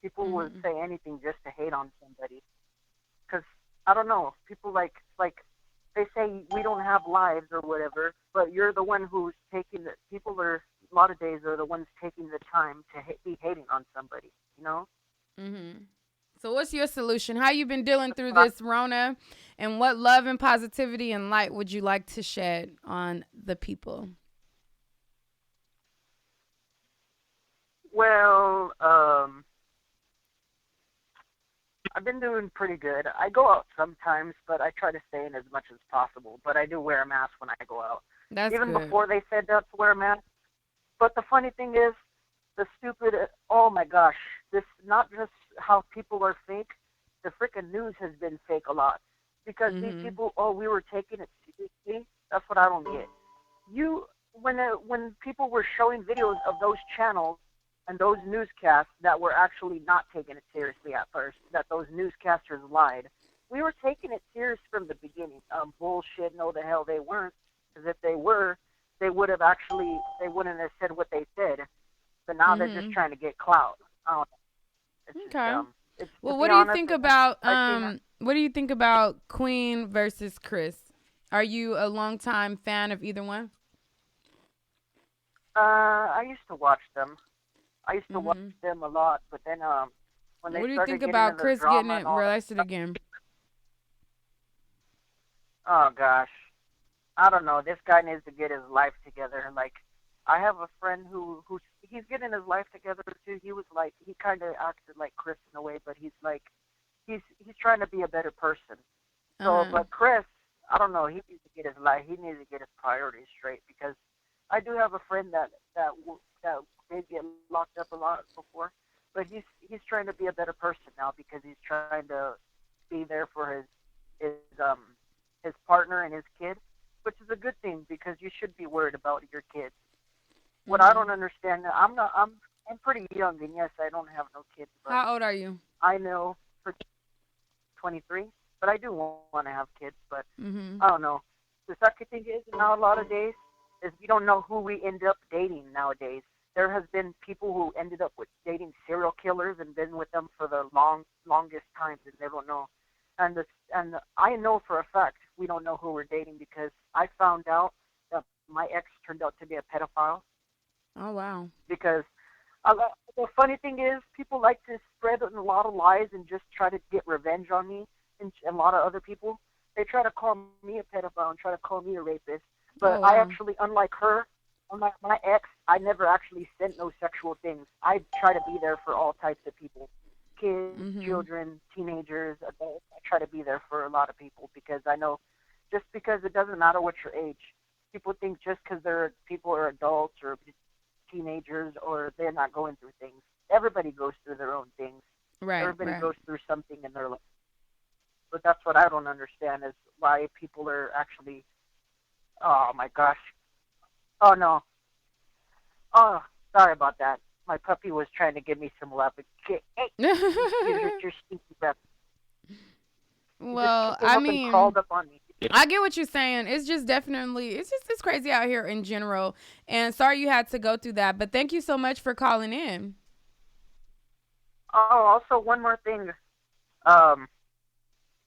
People would say anything just to hate on somebody. Because, I don't know, people like they say we don't have lives or whatever, but you're the one who's taking the, people are, a lot of days are the ones taking the time to be hating on somebody, you know? So what's your solution? How you been dealing through this Rona, and what love and positivity and light would you like to shed on the people? Well, I've been doing pretty good. I go out sometimes, but I try to stay in as much as possible. But I do wear a mask when I go out. That's Even good. before they said not to wear a mask. But the funny thing is, the stupid, oh my gosh, this not just how people are fake, the freaking news has been fake a lot. Because these people, oh, we were taking it seriously. That's what I don't get. When people were showing videos of those channels and those newscasts that were actually not taking it seriously at first, that those newscasters lied, we were taking it serious from the beginning. Bullshit, no the hell they weren't. Because if they were, they wouldn't have said what they said. But now they're just trying to get clout. I don't know. It's just dumb. Well, what do you think about what do you think about Queen versus Chris? Are you a longtime fan of either one? I used to watch them. I used to watch them a lot, but then when they What do you started think getting about into Chris the drama getting it and all that arrested stuff, again? oh gosh, I don't know. This guy needs to get his life together. Like, I have a friend who's he's getting his life together too. He was like, he kind of acted like Chris in a way, but he's like, he's trying to be a better person. So, but Chris, I don't know. He needs to get his life. He needs to get his priorities straight, because I do have a friend that did get locked up a lot before, but he's trying to be a better person now, because he's trying to be there for his his partner and his kid, which is a good thing, because you should be worried about your kids. What I don't understand, I'm pretty young, and yes, I don't have no kids. But How old are you? I know for 23, but I do want to have kids. But I don't know. The second thing is, now a lot of days is we don't know who we end up dating nowadays. There has been people who ended up with dating serial killers and been with them for the longest times, and they don't know. And I know for a fact we don't know who we're dating, because I found out that my ex turned out to be a pedophile. Oh wow. Because the funny thing is, people like to spread a lot of lies and just try to get revenge on me, and a lot of other people. They try to call me a pedophile and try to call me a rapist. But I actually, unlike her, unlike my ex, I never actually sent no sexual things. I try to be there for all types of people. Kids, children, teenagers, adults. I try to be there for a lot of people, because I know just because it doesn't matter what your age. People think just because people are adults or teenagers or they're not going through things. Everybody goes through their own things. Right. Everybody goes through something in their life. But that's what I don't understand, is why people are actually, oh my gosh. Oh no. Oh, sorry about that. My puppy was trying to give me some love. Hey, you're stinky breath. Well, I mean, crawled up on me. I get what you're saying. It's just definitely, it's crazy out here in general. And sorry you had to go through that. But thank you so much for calling in. Oh, also one more thing.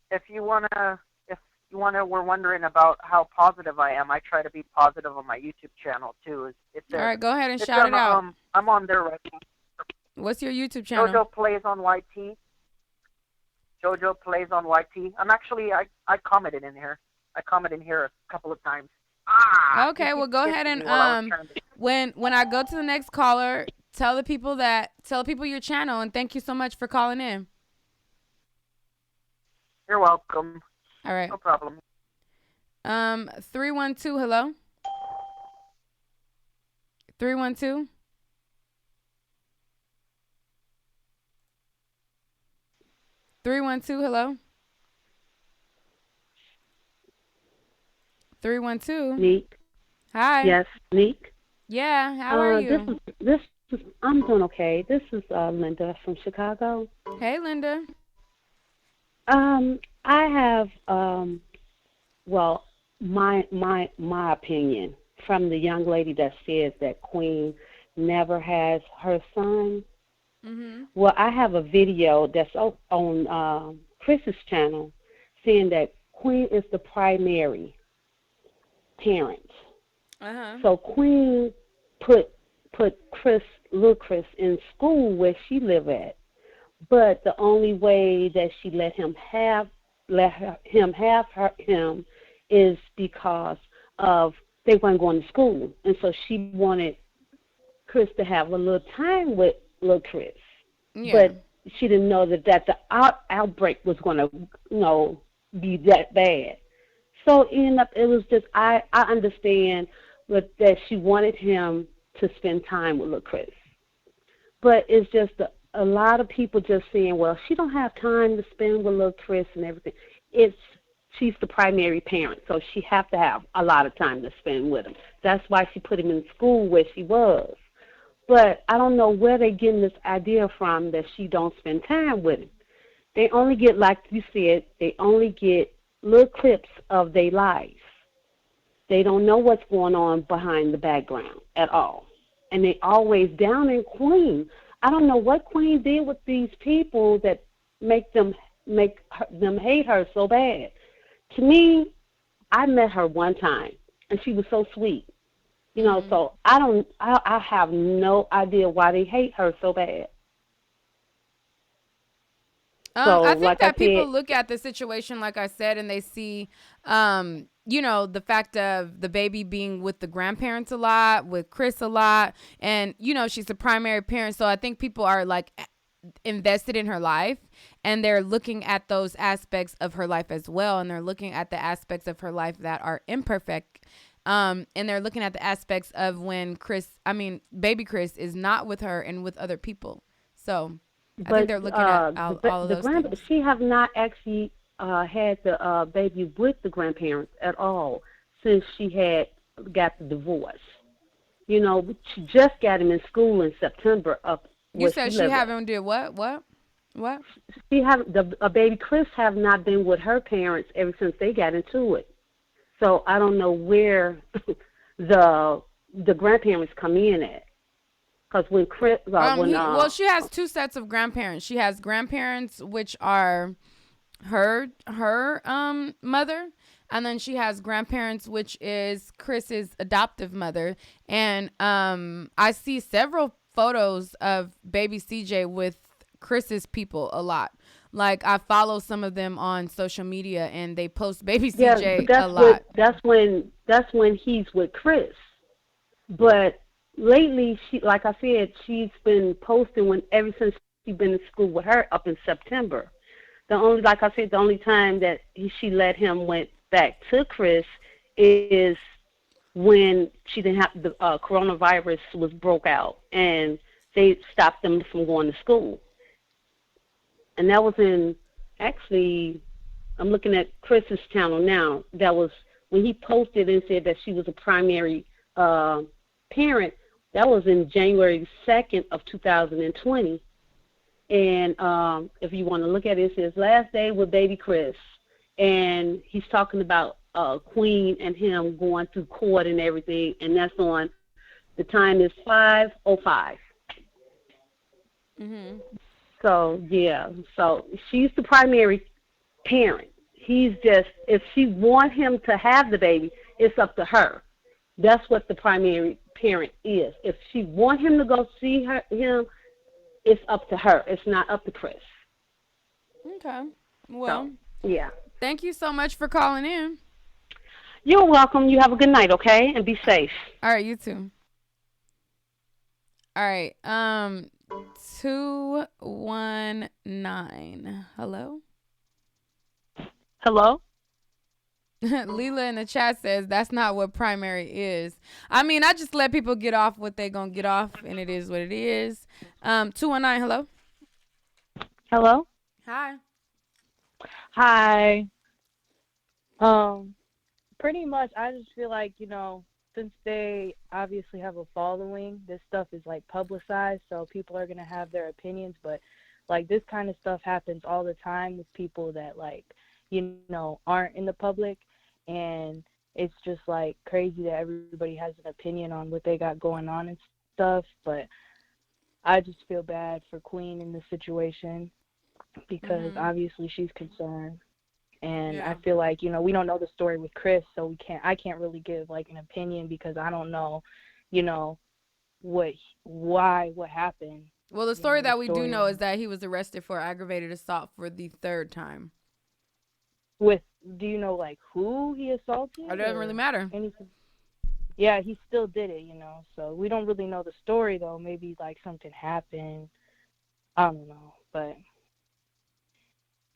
If you wanna, we're wondering about how positive I am. I try to be positive on my YouTube channel too. All right, go ahead and shout it out. I'm on there right now. What's your YouTube channel? JoJo Plays on YT. JoJo Plays on YT. I'm actually, I commented in here. I commented in here a couple of times. Okay, well go ahead and when I go to the next caller, tell the people your channel, and thank you so much for calling in. You're welcome. All right. No problem. 312, hello? 312? Hello? 312. Neek. Hi. Yes, Neek. Yeah, how are you? This is I'm doing okay. This is Linda from Chicago. Hey, Linda. I have well, my opinion from the young lady that says that Queen never has her son. Mm-hmm. Well, I have a video that's on Chris's channel saying that Queen is the primary parent. Uh-huh. So Queen put little Chris in school where she live at, But the only way that she him is because of they weren't going to school, and so she wanted Chris to have a little time with little Chris. Yeah. But she didn't know that the outbreak was going to, be that bad. So it was just I understand that she wanted him to spend time with little Chris, but it's just a lot of people just saying, well, she don't have time to spend with little Chris and everything. It's she's the primary parent, so she have to have a lot of time to spend with him. That's why she put him in school where she was. But I don't know where they're getting this idea from that she don't spend time with him. They only get, like you said, they only get little clips of their life. They don't know what's going on behind the background at all. And they always down in Queen. I don't know what Queen did with these people that make them hate her so bad. To me, I met her one time, and she was so sweet. So I have no idea why they hate her so bad. I think that people look at the situation, like I said, and they see, the fact of the baby being with the grandparents a lot, with Chris a lot, and, she's the primary parent. So I think people are like invested in her life, and they're looking at those aspects of her life as well. And they're looking at the aspects of her life that are imperfect. And they're looking at the aspects of when baby Chris is not with her and with other people. So I think they're looking at all of those things. She have not actually had the baby with the grandparents at all since she had got the divorce. She just got him in school in September. You said she haven't did what? What? She baby Chris have not been with her parents ever since they got into it. So I don't know where the grandparents come in at. Because when Chris, she has two sets of grandparents. She has grandparents, which are her mother, and then she has grandparents, which is Chris's adoptive mother. And I see several photos of baby CJ with Chris's people a lot. Like, I follow some of them on social media, and they post baby CJ a lot. That's when he's with Chris. But lately, like I said, she's been posting ever since she's been in school with her up in September. The only time that she let him went back to Chris is when she didn't have the coronavirus was broke out, and they stopped them from going to school. And that was I'm looking at Chris's channel now. That was when he posted and said that she was a primary parent. That was in January 2nd of 2020. And if you want to look at it, it says last day with baby Chris. And he's talking about Queen and him going through court and everything. And that's on, the time is 5:05. Mm-hmm. So, yeah. So she's the primary parent. He's just, if she wants him to have the baby, it's up to her. That's what the primary parent is. If she wants him to go see him, it's up to her. It's not up to Chris. Okay. Well, so, yeah. Thank you so much for calling in. You're welcome. You have a good night, okay? And be safe. All right, you too. All right. 219. Hello? Hello? Leela in the chat says that's not what primary is. I mean, I just let people get off what they gonna get off, and it is what it is. 219, hello? Hello? Hi. Hi. Pretty much, I just feel like, since they obviously have a following, this stuff is like publicized, so people are gonna have their opinions. But like, this kind of stuff happens all the time with people that aren't in the public, and it's just like crazy that everybody has an opinion on what they got going on and stuff. But I just feel bad for Queen in this situation because obviously she's concerned. And I feel like, we don't know the story with Chris, so I can't really give like an opinion because I don't know, what happened. Well, the story that we do story know is that he was arrested for aggravated assault for the third time. with, do you know like who he assaulted? It doesn't really matter. Anything? Yeah, he still did it, So we don't really know the story though. Maybe like something happened. I don't know, but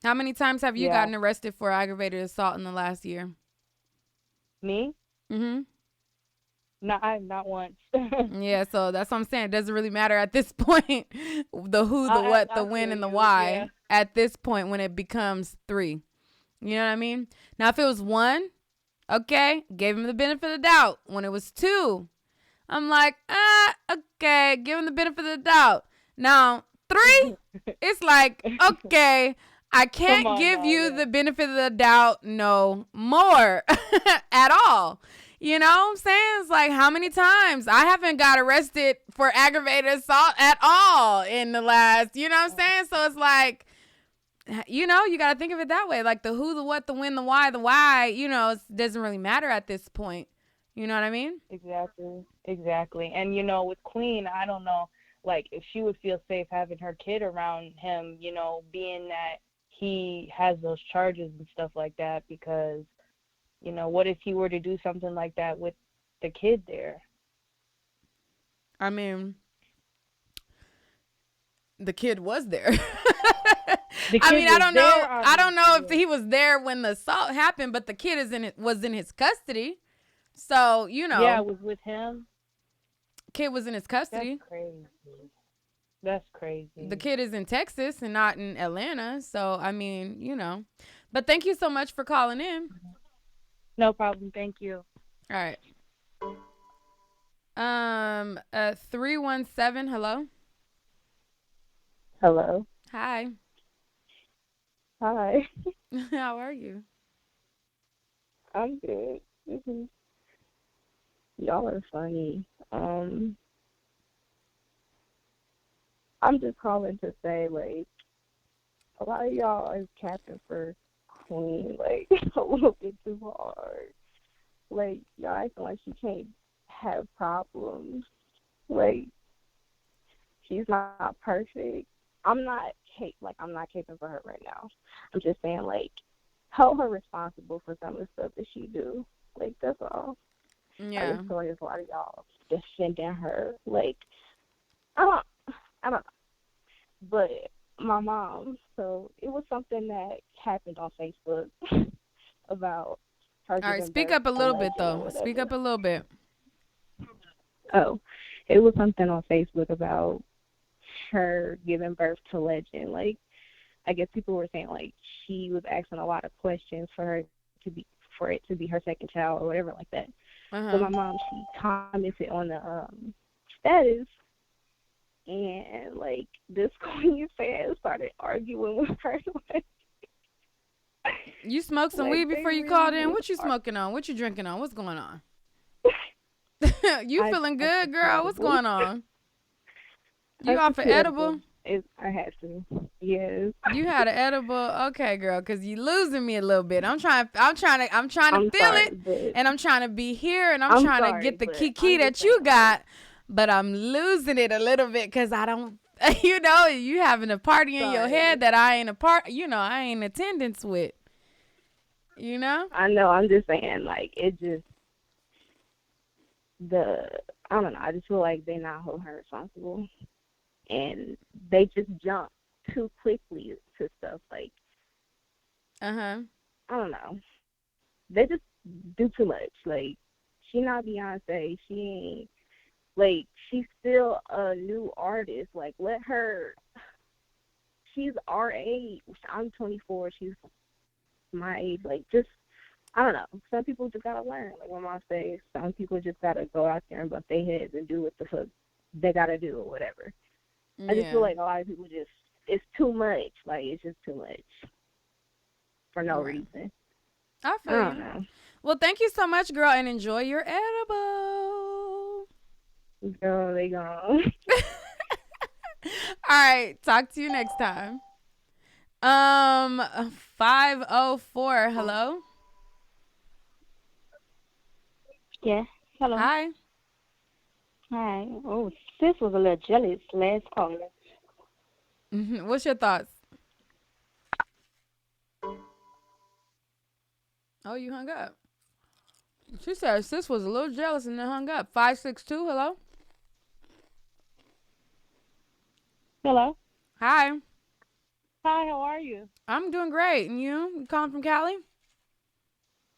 How many times have you yeah. gotten arrested for aggravated assault in the last year? Me? Mm-hmm. Not once. Yeah, so that's what I'm saying. It doesn't really matter at this point. The who, the what, the when, and the why. Yeah. At this point, when it becomes 3. You know what I mean? Now, if it was 1, okay, gave him the benefit of the doubt. When it was 2, I'm like, okay, give him the benefit of the doubt. Now, 3, it's like, okay, I can't give you the benefit of the doubt no more at all. You know what I'm saying? It's like, how many times? I haven't got arrested for aggravated assault at all in the last, you know what I'm saying? So it's like, you got to think of it that way. Like the who, the what, the when, the why, it doesn't really matter at this point. You know what I mean? Exactly. And, with Queen, I don't know, like, if she would feel safe having her kid around him, being that he has those charges and stuff like that, because, what if he were to do something like that with the kid there? I mean, the kid was there. I don't know if he was there when the assault happened, but the kid was in his custody. So, Yeah, it was with him. Kid was in his custody. That's crazy. The kid is in Texas and not in Atlanta. So, I mean, But thank you so much for calling in. No problem. Thank you. All right. 317, hello? Hello. Hi. Hi. How are you? I'm good. Y'all are funny. I'm just calling to say, like, a lot of y'all is capping for Queen, like, a little bit too hard. Like, y'all acting like she can't have problems. Like, she's not perfect. I'm not caping for her right now. I'm just saying, like, hold her responsible for some of the stuff that she do. Like, that's all. Yeah. I just feel like there's a lot of y'all defending her. Like, I don't know. But my mom, so it was something that happened on Facebook about her. All right, speak up a little bit, though. Speak up a little bit. Oh, it was something on Facebook about her giving birth to Legend. Like, I guess people were saying, like, she was asking a lot of questions for it to be her second child or whatever like that. So my mom, she commented on the status, and like this Queen fan started arguing with her. You smoked some weed before you called in? What you smoking on? What you drinking on? What's going on? You feeling good, girl? What's going on? You off an edible? I had to. Yes. You had an edible? Okay, girl, because you losing me a little bit. I'm trying to feel it, and I'm trying to be here, and I'm trying to get the kiki that you got, but I'm losing it a little bit because I don't, you having a party in your head that I ain't I ain't attendance with, I know. I'm just saying, like, it just, I don't know. I just feel like they not hold her responsible. And they just jump too quickly to stuff like, I don't know. They just do too much. Like, she not Beyonce. She ain't, like, she's still a new artist. Like, let her, she's our age. I'm 24. She's my age. Like, just, I don't know. Some people just gotta learn. Like my mom says, some people just gotta go out there and bump their heads and do what the fuck they gotta do or whatever. I just feel like a lot of people just, it's too much. Like, it's just too much for no reason. I feel you. Well, thank you so much, girl, and enjoy your edible. Girl, they gone. All right. Talk to you next time. 504. Hello? Yeah. Hello. Hi. Hi. Oh, sis was a little jealous last caller. What's your thoughts? Oh, you hung up. She said sis was a little jealous and then hung up. 562, hello? Hello. Hi. Hi, how are you? I'm doing great. And you? You calling from Cali?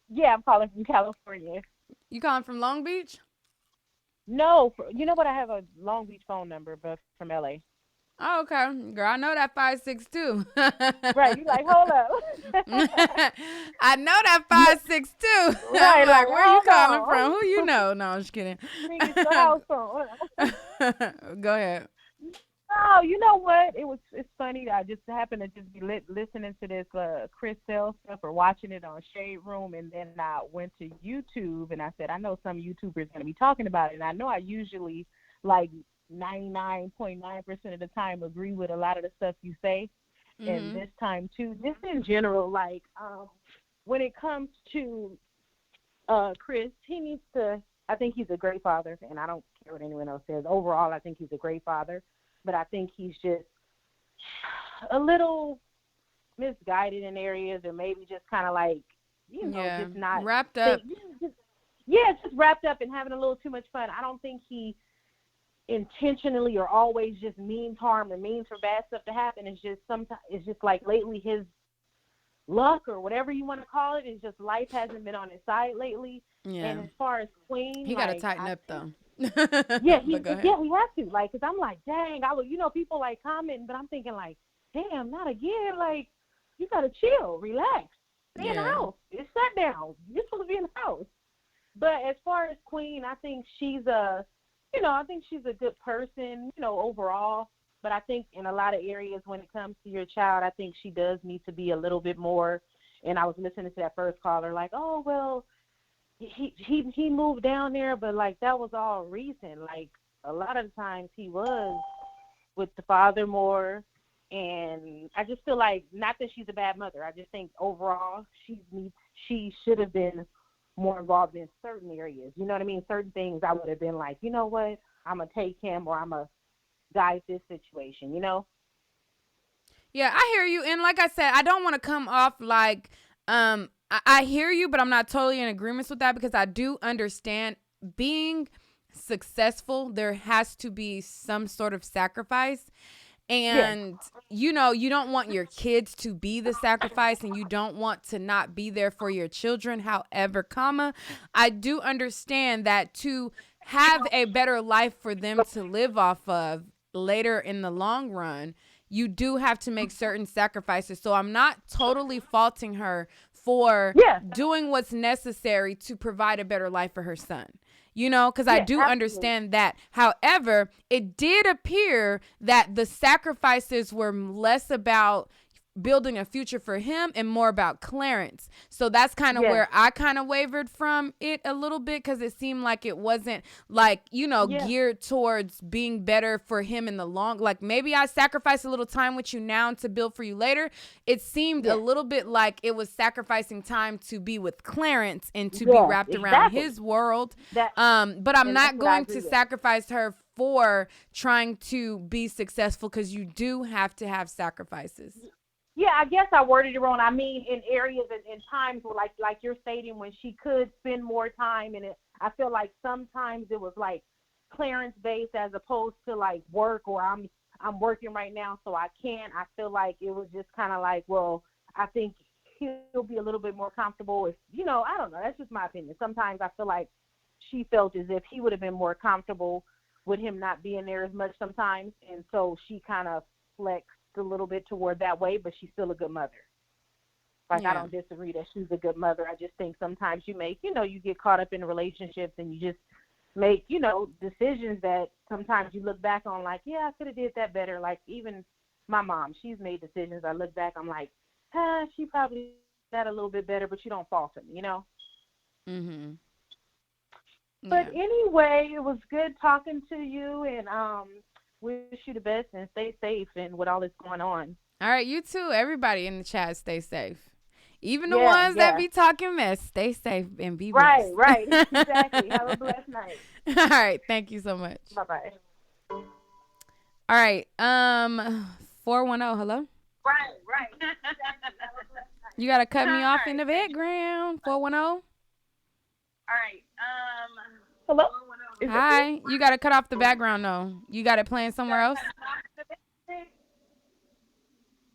Yeah, I'm calling from California. You calling from Long Beach? No, you know what? I have a Long Beach phone number, but from LA. Oh, okay. Girl, I know that 562. Right, you like, hold up. I know that 562. Right, I'm like, where are you calling on. from? Who you know? No, I'm just kidding. Get your house phone. Go ahead. Oh, you know what? It's funny. I just happened to just be listening to this Chris Sale stuff or watching it on Shade Room, and then I went to YouTube and I said, I know some YouTubers going to be talking about it, and I know I usually like 99.9% of the time agree with a lot of the stuff you say, and this time too, just in general, like when it comes to Chris, he needs to. I think he's a great father, and I don't care what anyone else says. Overall, I think he's a great father. But I think he's just a little misguided in areas, or maybe just kind of like, just not wrapped up. Just wrapped up and having a little too much fun. I don't think he intentionally or always just means harm or means for bad stuff to happen. It's just sometimes it's just like lately his luck or whatever you want to call it is just life hasn't been on his side lately. Yeah. And as far as Queen, he got to tighten up though. Yeah, he has to. Like, cause I'm like, dang, people like commenting, but I'm thinking like, damn, not again. Like, you gotta chill, relax, stay in the house. It's shut down. You're supposed to be in the house. But as far as Queen, I think she's a good person, overall. But I think in a lot of areas when it comes to your child, I think she does need to be a little bit more. And I was listening to that first caller, like, oh well. He moved down there, but like that was all recent. Like a lot of the times he was with the father more, and I just feel like not that she's a bad mother. I just think overall she should have been more involved in certain areas. You know what I mean? Certain things I would have been like, you know what, I'm gonna take him or I'm gonna guide this situation. You know? Yeah, I hear you, and like I said, I don't want to come off like I hear you, but I'm not totally in agreement with that because I do understand being successful, there has to be some sort of sacrifice. And, you don't want your kids to be the sacrifice and you don't want to not be there for your children. However, I do understand that to have a better life for them to live off of later in the long run, you do have to make certain sacrifices. So I'm not totally faulting her for doing what's necessary to provide a better life for her son. Because I do understand that. However, it did appear that the sacrifices were less about building a future for him and more about Clarence. So that's kind of where I kind of wavered from it a little bit because it seemed like it wasn't like, geared towards being better for him in the long, like maybe I sacrifice a little time with you now to build for you later. It seemed a little bit like it was sacrificing time to be with Clarence and to be wrapped around his world. But I'm not going to sacrifice her for trying to be successful because you do have to have sacrifices. Yeah, I guess I worded it wrong. I mean, in areas and in times where, like you're stating, when she could spend more time in it, I feel like sometimes it was like Clarence based as opposed to like work or I'm working right now, so I can't. I feel like it was just kind of like, well, I think he'll be a little bit more comfortable if, I don't know. That's just my opinion. Sometimes I feel like she felt as if he would have been more comfortable with him not being there as much sometimes, and so she kind of flexed a little bit toward that way, but she's still a good mother. Like, I don't disagree that she's a good mother. I just think sometimes you make, you get caught up in relationships and you just make, decisions that sometimes you look back on like, yeah, I could have did that better. Like, even my mom, she's made decisions. I look back, I'm like, she probably did that a little bit better, but you don't fault me, Mm-hmm. But anyway, it was good talking to you, and wish you the best and stay safe and with all this going on. All right, you too. Everybody in the chat, stay safe. Even the ones that be talking mess, stay safe and be blessed. Right. Exactly. Have a blessed night. All right. Thank you so much. Bye-bye. All right. 410, hello? Right. You got to cut me off in the background. 410. All right. Hello? Hi. You got to cut off the background, though. You got it playing somewhere else?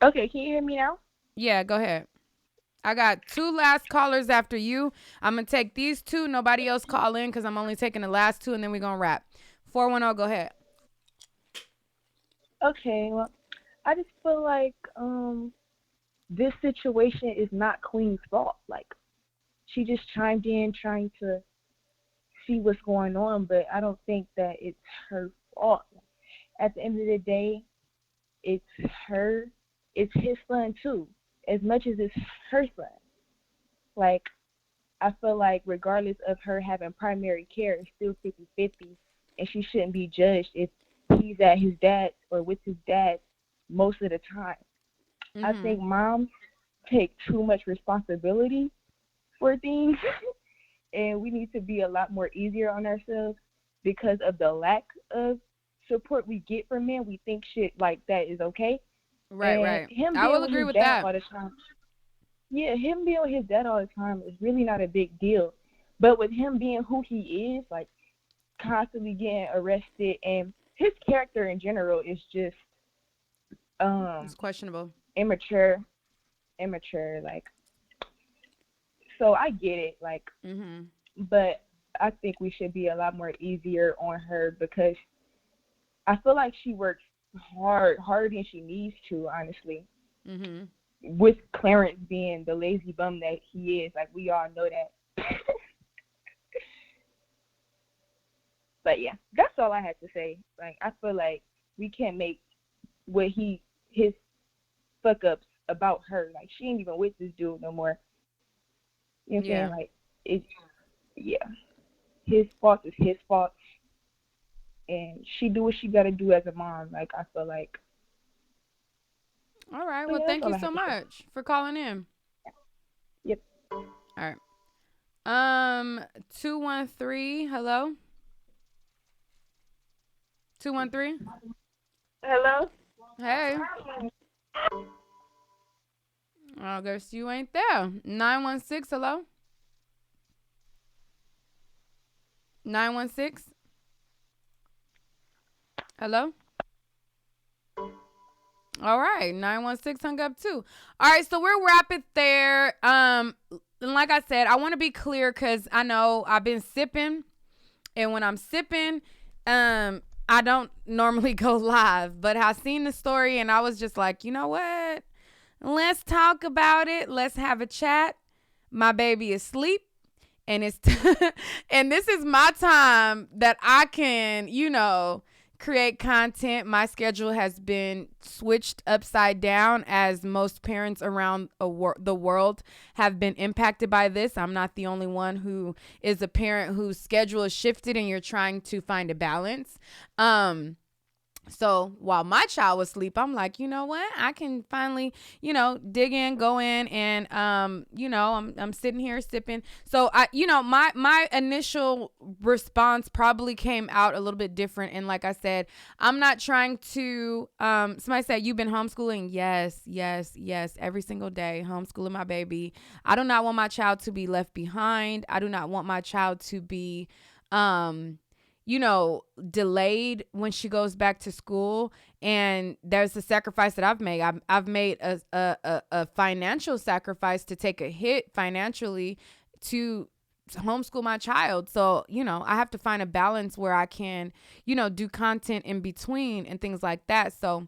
Okay, can you hear me now? Yeah, go ahead. I got 2 last callers after you. I'm going to take these 2. Nobody else call in because I'm only taking the last 2, and then we're going to wrap. 410, go ahead. Okay, well, I just feel like this situation is not Queen's fault. Like, she just chimed in trying to see what's going on, but I don't think that it's her fault. At the end of the day, it's his son too, as much as it's her son. Like, I feel like regardless of her having primary care, it's still 50-50, and she shouldn't be judged if he's at his dad's or with his dad most of the time. I think moms take too much responsibility for things, and we need to be a lot more easier on ourselves because of the lack of support we get from men. We think shit like that is okay. Right. I will agree with that. All the time, yeah, him being with his dad all the time is really not a big deal. But with him being who he is, like constantly getting arrested, and his character in general is just it's questionable. Immature, like, so I get it, like, but I think we should be a lot more easier on her because I feel like she works harder than she needs to, honestly. With Clarence being the lazy bum that he is, like, we all know that. But yeah, that's all I had to say. Like, I feel like we can't make his fuck ups about her. Like, she ain't even with this dude no more. You know what I'm saying? Like, his fault is his fault, and she do what she gotta do as a mom. Like, I feel like. All right. Well, thank you so much for calling in. Yep. All right. 213. Hello. 213. Hello. Hey. I guess you ain't there. 916. Hello. 916. Hello. All right, 916 hung up too. All right, so we're wrapping there. And like I said, I want to be clear because I know I've been sipping, and when I'm sipping, I don't normally go live. But I seen the story, and I was just like, you know what? Let's talk about it. Let's have a chat. My baby is asleep, and it's and this is my time that I can, create content. My schedule has been switched upside down as most parents around the world have been impacted by this. I'm not the only one who is a parent whose schedule is shifted and you're trying to find a balance. So while my child was asleep, I'm like, you know what? I can finally, dig in, go in, and I'm sitting here sipping. So my initial response probably came out a little bit different. And like I said, I'm not trying to. Somebody said you've been homeschooling. Yes, every single day, homeschooling my baby. I do not want my child to be left behind. I do not want my child to be delayed when she goes back to school. And there's a sacrifice that I've made. I've made a financial sacrifice to take a hit financially to homeschool my child. So, I have to find a balance where I can, do content in between and things like that. So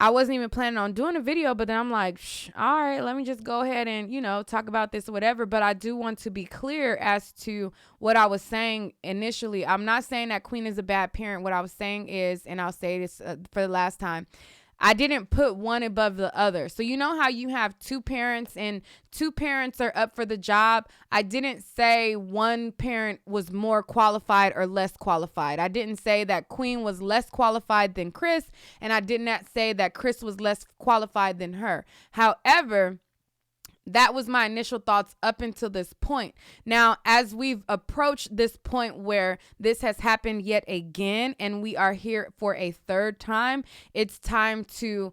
I wasn't even planning on doing a video, but then I'm like, all right, let me just go ahead and, talk about this or whatever. But I do want to be clear as to what I was saying initially. I'm not saying that Queen is a bad parent. What I was saying is, and I'll say this for the last time, I didn't put one above the other. So you know how you have two parents and two parents are up for the job? I didn't say one parent was more qualified or less qualified. I didn't say that Queen was less qualified than Chris, and I did not say that Chris was less qualified than her. However, That was my initial thoughts up until this point. Now, as we've approached this point where this has happened yet again, and we are here for a third time, it's time to,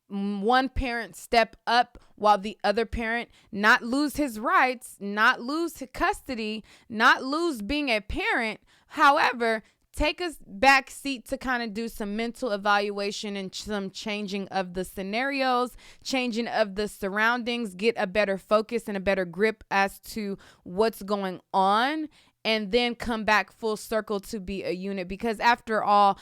one parent step up while the other parent not lose his rights, not lose custody, not lose being a parent. However, take a back seat to kind of do some mental evaluation and some changing of the scenarios, changing of the surroundings, get a better focus and a better grip as to what's going on, and then come back full circle to be a unit. Because after all,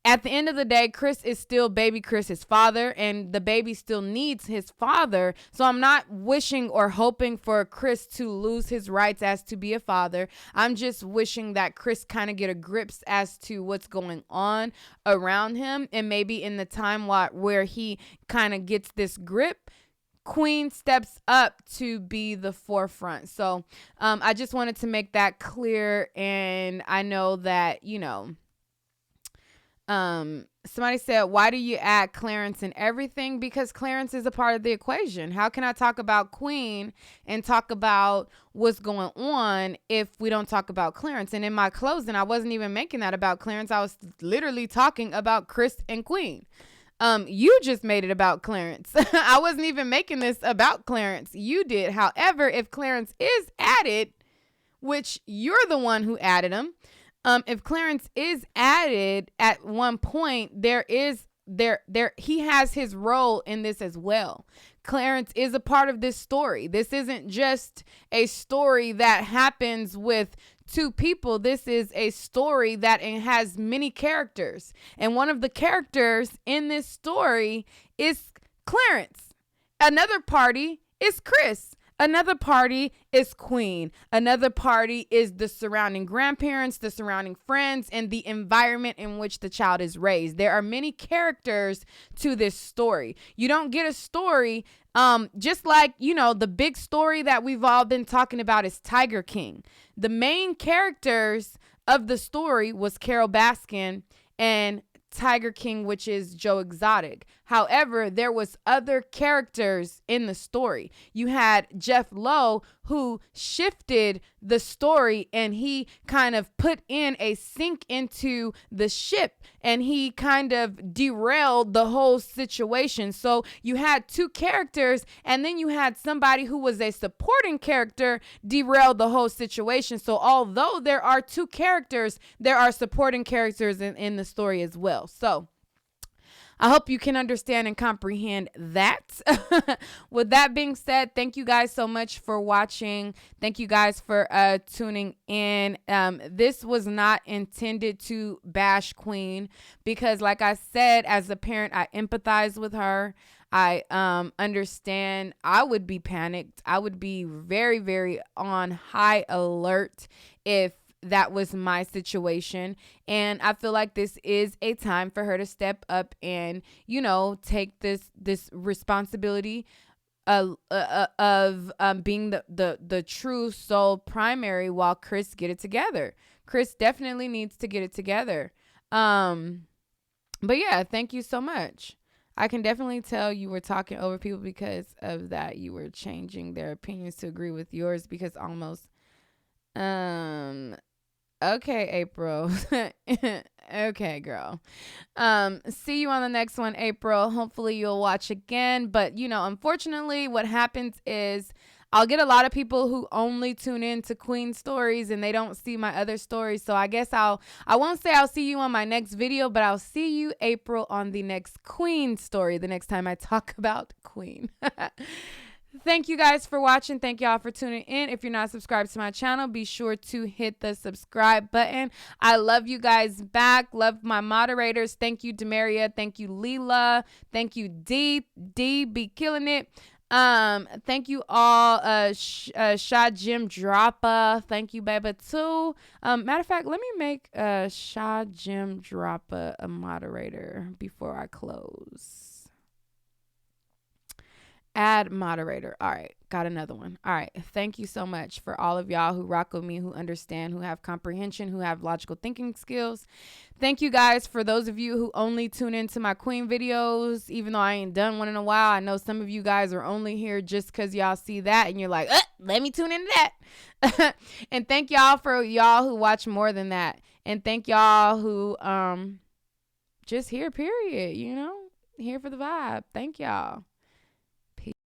at the end of the day, Chris is still baby Chris's father, and the baby still needs his father. So I'm not wishing or hoping for Chris to lose his rights as to be a father. I'm just wishing that Chris kind of get a grips as to what's going on around him. And maybe in the time where he kind of gets this grip, Queen steps up to be the forefront. So I just wanted to make that clear. And I know that, somebody said, why do you add Clarence and everything? Because Clarence is a part of the equation. How can I talk about Queen and talk about what's going on if we don't talk about Clarence? And in my closing, I wasn't even making that about Clarence. I was literally talking about Chris and Queen. You just made it about Clarence. I wasn't even making this about Clarence. You did. However, if Clarence is added, which you're the one who added him, if Clarence is added at one point, he has his role in this as well. Clarence is a part of this story. This isn't just a story that happens with two people. This is a story that has many characters. And one of the characters in this story is Clarence. Another party is Chris. Another party is Queen. Another party is the surrounding grandparents, the surrounding friends, and the environment in which the child is raised. There are many characters to this story. You don't get a story just like, the big story that we've all been talking about is Tiger King. The main characters of the story was Carol Baskin and Tiger King, which is Joe Exotic. However, there was other characters in the story. You had Jeff Lowe, who shifted the story, and he kind of put in a sink into the ship, and he kind of derailed the whole situation. So you had two characters, and then you had somebody who was a supporting character derail the whole situation. So although there are two characters, there are supporting characters in the story as well. So I hope you can understand and comprehend that. With that being said, thank you guys so much for watching. Thank you guys for tuning in. This was not intended to bash Queen because, like I said, as a parent, I empathize with her. I understand. I would be panicked. I would be very, very on high alert if that was my situation. And I feel like this is a time for her to step up and, take this responsibility of being the true sole primary while Chris get it together. Chris definitely needs to get it together. But yeah, thank you so much. I can definitely tell you were talking over people because of that. You were changing their opinions to agree with yours because almost okay, April. Okay, girl. See you on the next one, April. Hopefully you'll watch again. But, unfortunately, what happens is I'll get a lot of people who only tune in to Queen stories and they don't see my other stories. So I guess I won't say I'll see you on my next video, but I'll see you, April, on the next Queen story the next time I talk about Queen. Thank you guys for watching. Thank y'all for tuning in. If you're not subscribed to my channel, be sure to hit the subscribe button. I love you guys back. Love my moderators. Thank you, Demaria. Thank you, Leela. Thank you, D. D, be killing it. Thank you all. Shah Jim Droppa. Thank you, baby, too. Matter of fact, let me make Shah Jim Droppa a moderator before I close. Add moderator. All right. got another one. All right. Thank you so much for all of y'all who rock with me, who understand, who have comprehension, who have logical thinking skills. Thank you guys for those of you who only tune into my Queen videos, even though I ain't done one in a while. I know some of you guys are only here just because y'all see that and you're like, let me tune into that. And thank y'all for y'all who watch more than that. And thank y'all who just here, period, here for the vibe. Thank y'all.